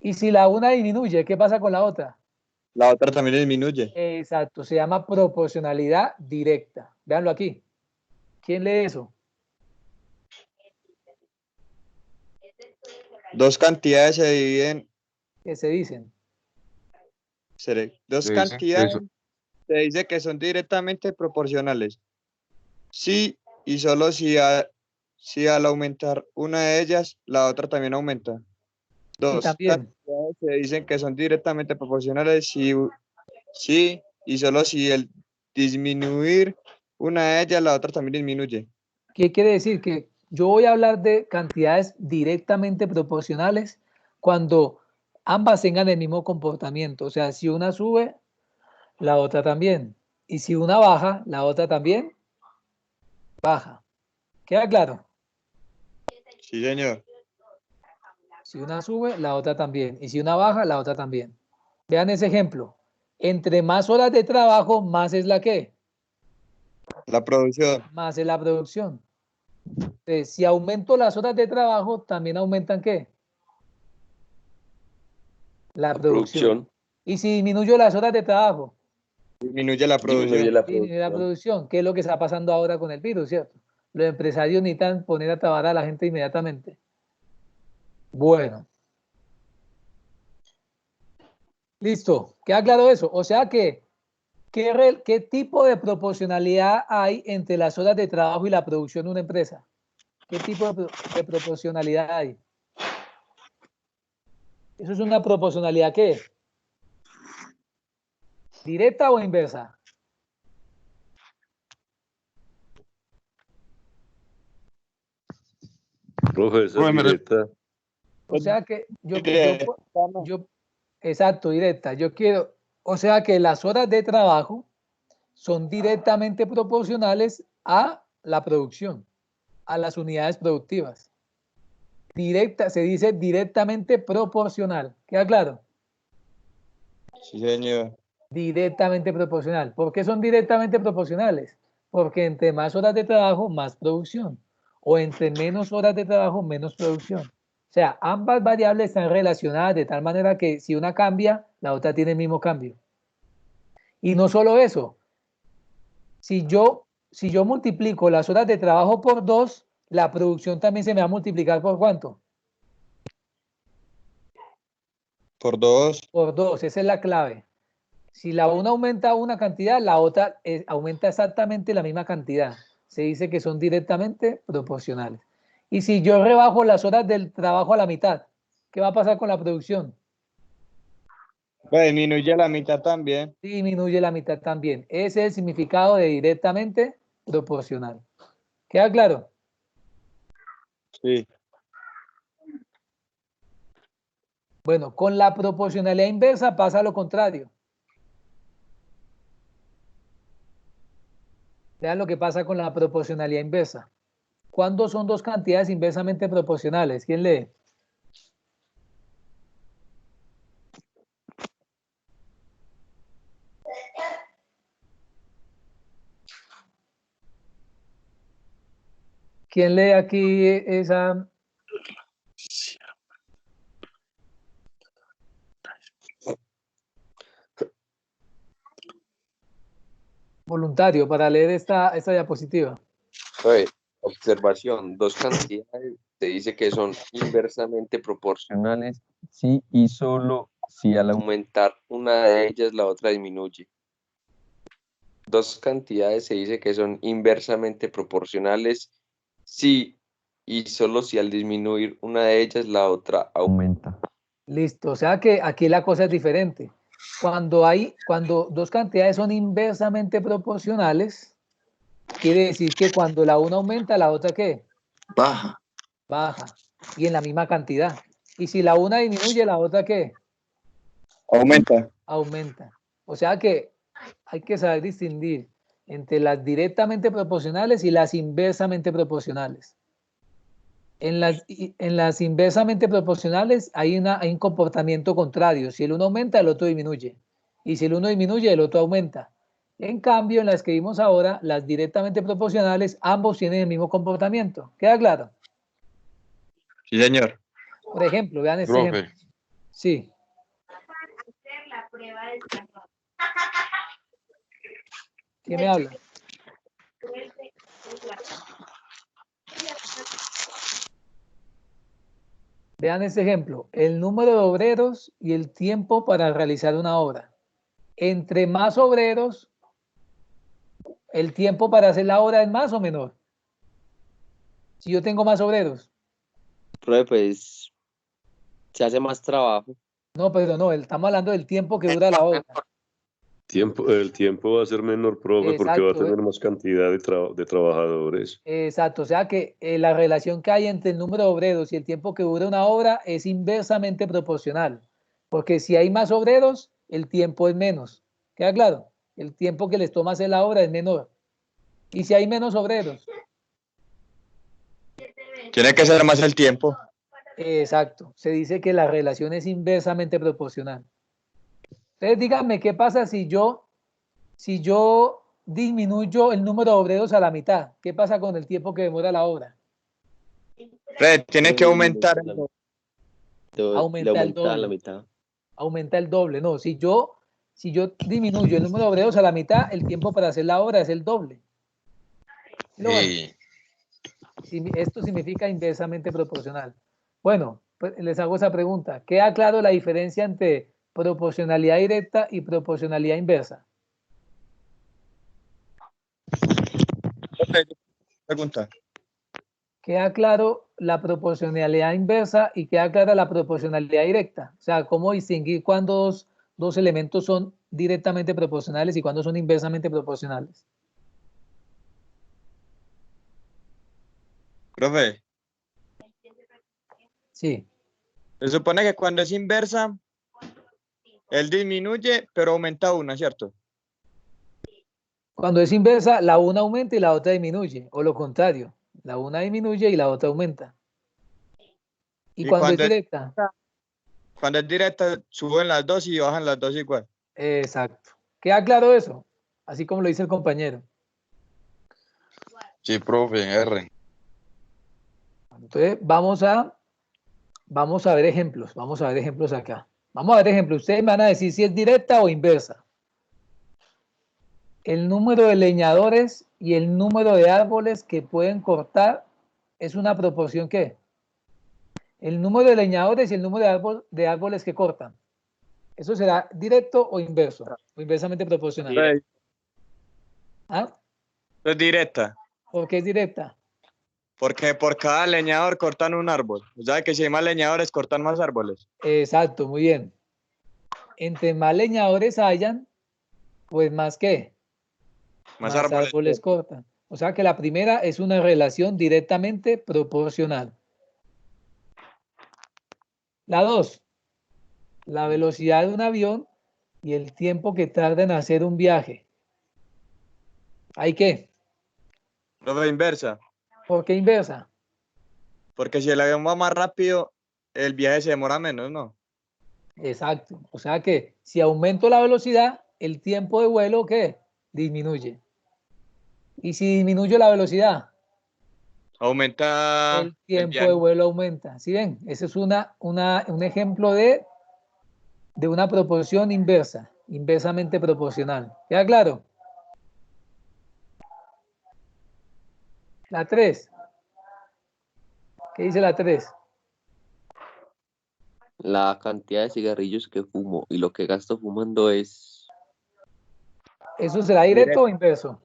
Y si la una disminuye, ¿qué pasa con la otra? La otra también disminuye. Exacto. Se llama proporcionalidad directa. Véanlo aquí. ¿Quién lee eso? 2 cantidades se dividen. ¿Qué se dicen? Dos cantidades se dice que son directamente proporcionales. Sí, y solo si al aumentar una de ellas, la otra también aumenta. 2 también. cantidades se dicen que son directamente proporcionales. Sí, y solo si el disminuir una de ellas, la otra también disminuye. ¿Qué quiere decir? Que yo voy a hablar de cantidades directamente proporcionales cuando ambas tengan el mismo comportamiento. O sea, si una sube, la otra también. Y si una baja, la otra también baja. ¿Queda claro? Sí, señor. Si una sube, la otra también. Y si una baja, la otra también. Vean ese ejemplo. Entre más horas de trabajo, más es la ¿qué? La producción. Más es la producción. Entonces, si aumento las horas de trabajo, también aumentan ¿qué? La producción. Y si disminuyo las horas de trabajo, Disminuye la producción. disminuye la producción. ¿Qué es lo que está pasando ahora con el virus, cierto? Los empresarios necesitan poner a trabajar a la gente inmediatamente. Bueno. Listo. ¿Queda claro eso? O sea que, ¿qué tipo de proporcionalidad hay entre las horas de trabajo y la producción de una empresa? ¿Qué tipo de proporcionalidad hay? ¿Eso es una proporcionalidad qué? ¿Directa o inversa? Profe, esa es directa. O sea que exacto, directa. Yo quiero, o sea que las horas de trabajo son directamente proporcionales a la producción, a las unidades productivas. Directa, se dice directamente proporcional. ¿Queda claro? Sí, señor. Directamente proporcional. ¿Por qué son directamente proporcionales? Porque entre más horas de trabajo, más producción. O entre menos horas de trabajo, menos producción. O sea, ambas variables están relacionadas de tal manera que si una cambia, la otra tiene el mismo cambio. Y no solo eso. Si yo multiplico las horas de trabajo por 2, la producción también se me va a multiplicar ¿por cuánto? Por 2. Por 2, esa es la clave. Si la una aumenta una cantidad, la otra aumenta exactamente la misma cantidad. Se dice que son directamente proporcionales. Y si yo rebajo las horas del trabajo a la mitad, ¿qué va a pasar con la producción? Pues disminuye la mitad también. Disminuye la mitad también. Ese es el significado de directamente proporcional. ¿Queda claro? Sí. Bueno, con la proporcionalidad inversa pasa lo contrario. Vean lo que pasa con la proporcionalidad inversa. ¿Cuándo son dos cantidades inversamente proporcionales? ¿Quién lee? ¿Quién lee aquí esa? Voluntario para leer esta diapositiva. Oye, observación, dos cantidades se dice que son inversamente proporcionales si y solo si al aumentar una de ellas la otra disminuye. Dos cantidades se dice que son inversamente proporcionales si y solo si al disminuir una de ellas la otra aumenta. Listo, o sea que aquí la cosa es diferente. Cuando dos cantidades son inversamente proporcionales, quiere decir que cuando la una aumenta, la otra ¿qué? Baja. Baja. Y en la misma cantidad. Y si la una disminuye, la otra ¿qué? Aumenta. Aumenta. O sea que hay que saber distinguir entre las directamente proporcionales y las inversamente proporcionales. En las inversamente proporcionales hay un comportamiento contrario. Si el uno aumenta, el otro disminuye. Y si el uno disminuye, el otro aumenta. En cambio, en las que vimos ahora, las directamente proporcionales, ambos tienen el mismo comportamiento. ¿Queda claro? Sí, señor. Por ejemplo, vean este Profe. ejemplo. Sí. ¿Quién me habla? Vean este ejemplo. El número de obreros y el tiempo para realizar una obra. Entre más obreros, ¿el tiempo para hacer la obra es más o menor? Si yo tengo más obreros. Profe, pues se hace más trabajo. No, pero no, estamos hablando del tiempo que dura la obra. El tiempo va a ser menor, profe, porque va a Exacto. tener más cantidad de trabajadores. Exacto, o sea que la relación que hay entre el número de obreros y el tiempo que dura una obra es inversamente proporcional, porque si hay más obreros, el tiempo es menos. ¿Queda claro? El tiempo que les toma hacer la obra es menor. Y si hay menos obreros. Tiene que ser más el tiempo. Exacto, se dice que la relación es inversamente proporcional. Entonces díganme, ¿qué pasa si yo disminuyo el número de obreros a la mitad? ¿Qué pasa con el tiempo que demora la obra? Tiene que aumentar. Le Aumenta el aumenta a la doble. mitad. Aumenta el doble. No, si yo disminuyo el número de obreros a la mitad, el tiempo para hacer la obra es el doble. Esto significa inversamente proporcional. Bueno, pues les hago esa pregunta. ¿Queda claro la diferencia entre proporcionalidad directa y proporcionalidad inversa? Pregunta. Queda claro la proporcionalidad inversa y queda clara la proporcionalidad directa. O sea, cómo distinguir cuándo dos elementos son directamente proporcionales y cuándo son inversamente proporcionales. Profe, Sí. se supone que cuando es inversa, él disminuye, pero aumenta una, ¿cierto? Cuando es inversa, la una aumenta y la otra disminuye, o lo contrario, la una disminuye y la otra aumenta. Y cuando es directa, cuando es directa, suben las dos y bajan las dos igual. exacto. ¿Queda claro eso? Así como lo dice el compañero. Sí, profe, R. Entonces, vamos a ver ejemplos. Vamos a ver ejemplos acá. Vamos a ver ejemplos. Ustedes me van a decir si es directa o inversa. El número de leñadores y el número de árboles que pueden cortar es una proporción ¿qué? El número de leñadores y el número de árboles que cortan. ¿Eso será directo o inverso? O inversamente proporcional. ¿Ah? Es directa. ¿Por qué es directa? Porque por cada leñador cortan un árbol. O sea que si hay más leñadores, cortan más árboles. Exacto, muy bien. Entre más leñadores hayan, pues más ¿qué? Más árboles cortan. O sea que la primera es una relación directamente proporcional. La 2, la velocidad de un avión y el tiempo que tarda en hacer un viaje. ¿Hay qué? Profe, inversa. ¿Por qué inversa? Porque si el avión va más rápido, el viaje se demora menos, ¿no? Exacto. O sea que si aumento la velocidad, el tiempo de vuelo ¿qué? Disminuye. ¿Y si disminuyo la velocidad? Aumenta El tiempo de vuelo aumenta. ¿Sí ven? Ese es un ejemplo de una proporción inversa, inversamente proporcional. ¿Queda claro? La 3. ¿Qué dice la 3? La cantidad de cigarrillos que fumo y lo que gasto fumando es ¿Eso será directo o inverso?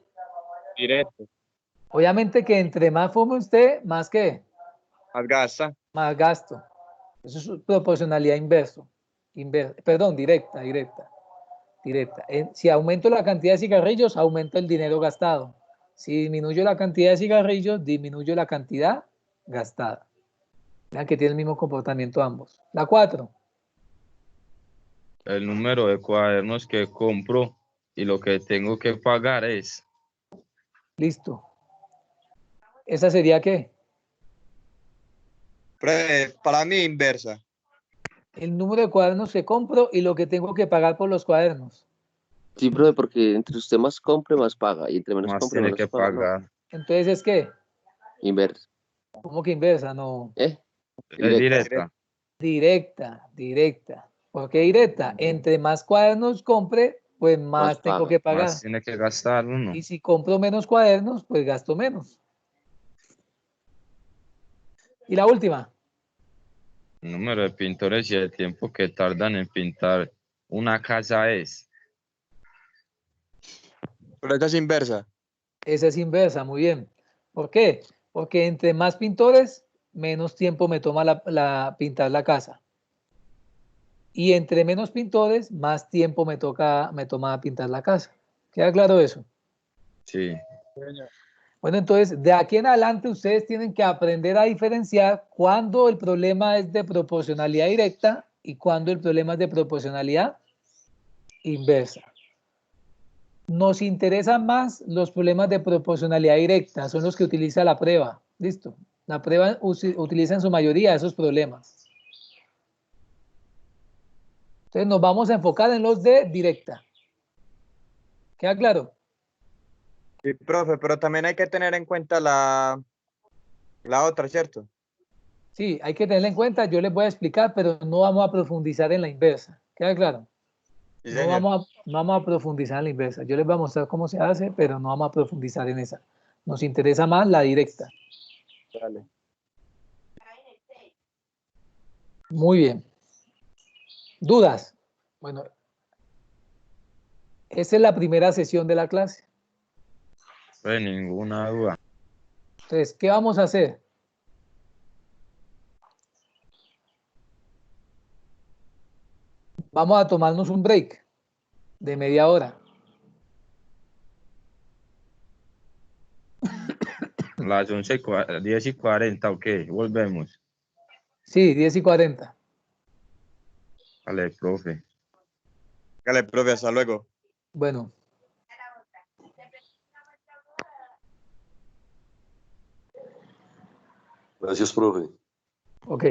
Directo. Obviamente que entre más fume usted, más que Más gasta. más gasto. Eso es proporcionalidad perdón, directa. Si aumento la cantidad de cigarrillos, aumento el dinero gastado. Si disminuyo la cantidad de cigarrillos, disminuyo la cantidad gastada. Vean que tiene el mismo comportamiento ambos. La 4. El número de cuadernos que compro y lo que tengo que pagar es. Listo. ¿Esa sería qué? Para mí, inversa. El número de cuadernos que compro y lo que tengo que pagar por los cuadernos. Sí, profe, porque entre usted más compre, más paga, y entre menos Más compre, tiene menos que paga, ¿no? pagar. Entonces, ¿es qué? Inversa. ¿Cómo que inversa? No. Es Directa. directa. Directa. ¿Por qué directa? Entre más cuadernos compre, pues más tengo paga. que pagar. Más tiene que gastar uno. Y si compro menos cuadernos, pues gasto menos. Y la última. El número de pintores y el tiempo que tardan en pintar una casa es. Pero esta es inversa. Esa es inversa, muy bien. ¿Por qué? Porque entre más pintores, menos tiempo me toma pintar la casa. Y entre menos pintores, más tiempo me toma pintar la casa. ¿Queda claro eso? Sí. Bueno, entonces, de aquí en adelante ustedes tienen que aprender a diferenciar cuándo el problema es de proporcionalidad directa y cuándo el problema es de proporcionalidad inversa. Nos interesan más los problemas de proporcionalidad directa, son los que utiliza la prueba. Listo. La prueba utiliza en su mayoría esos problemas. Entonces nos vamos a enfocar en los de directa. ¿Queda claro? Sí, profe, pero también hay que tener en cuenta la otra, ¿cierto? Sí, hay que tenerla en cuenta, yo les voy a explicar, pero no vamos a profundizar en la inversa. ¿Queda claro? Sí, No señor. vamos a profundizar en la inversa. Yo les voy a mostrar cómo se hace, pero no vamos a profundizar en esa. Nos interesa más la directa. Dale. Muy bien. ¿Dudas? Bueno, esta es la primera sesión de la clase. No hay ninguna duda. Entonces, ¿qué vamos a hacer? Vamos a tomarnos un break de media hora. Las 10:40, ok, volvemos. Sí, 10:40. Vale, profe. Dale, profe, hasta luego. Bueno. Gracias, profe. Ok.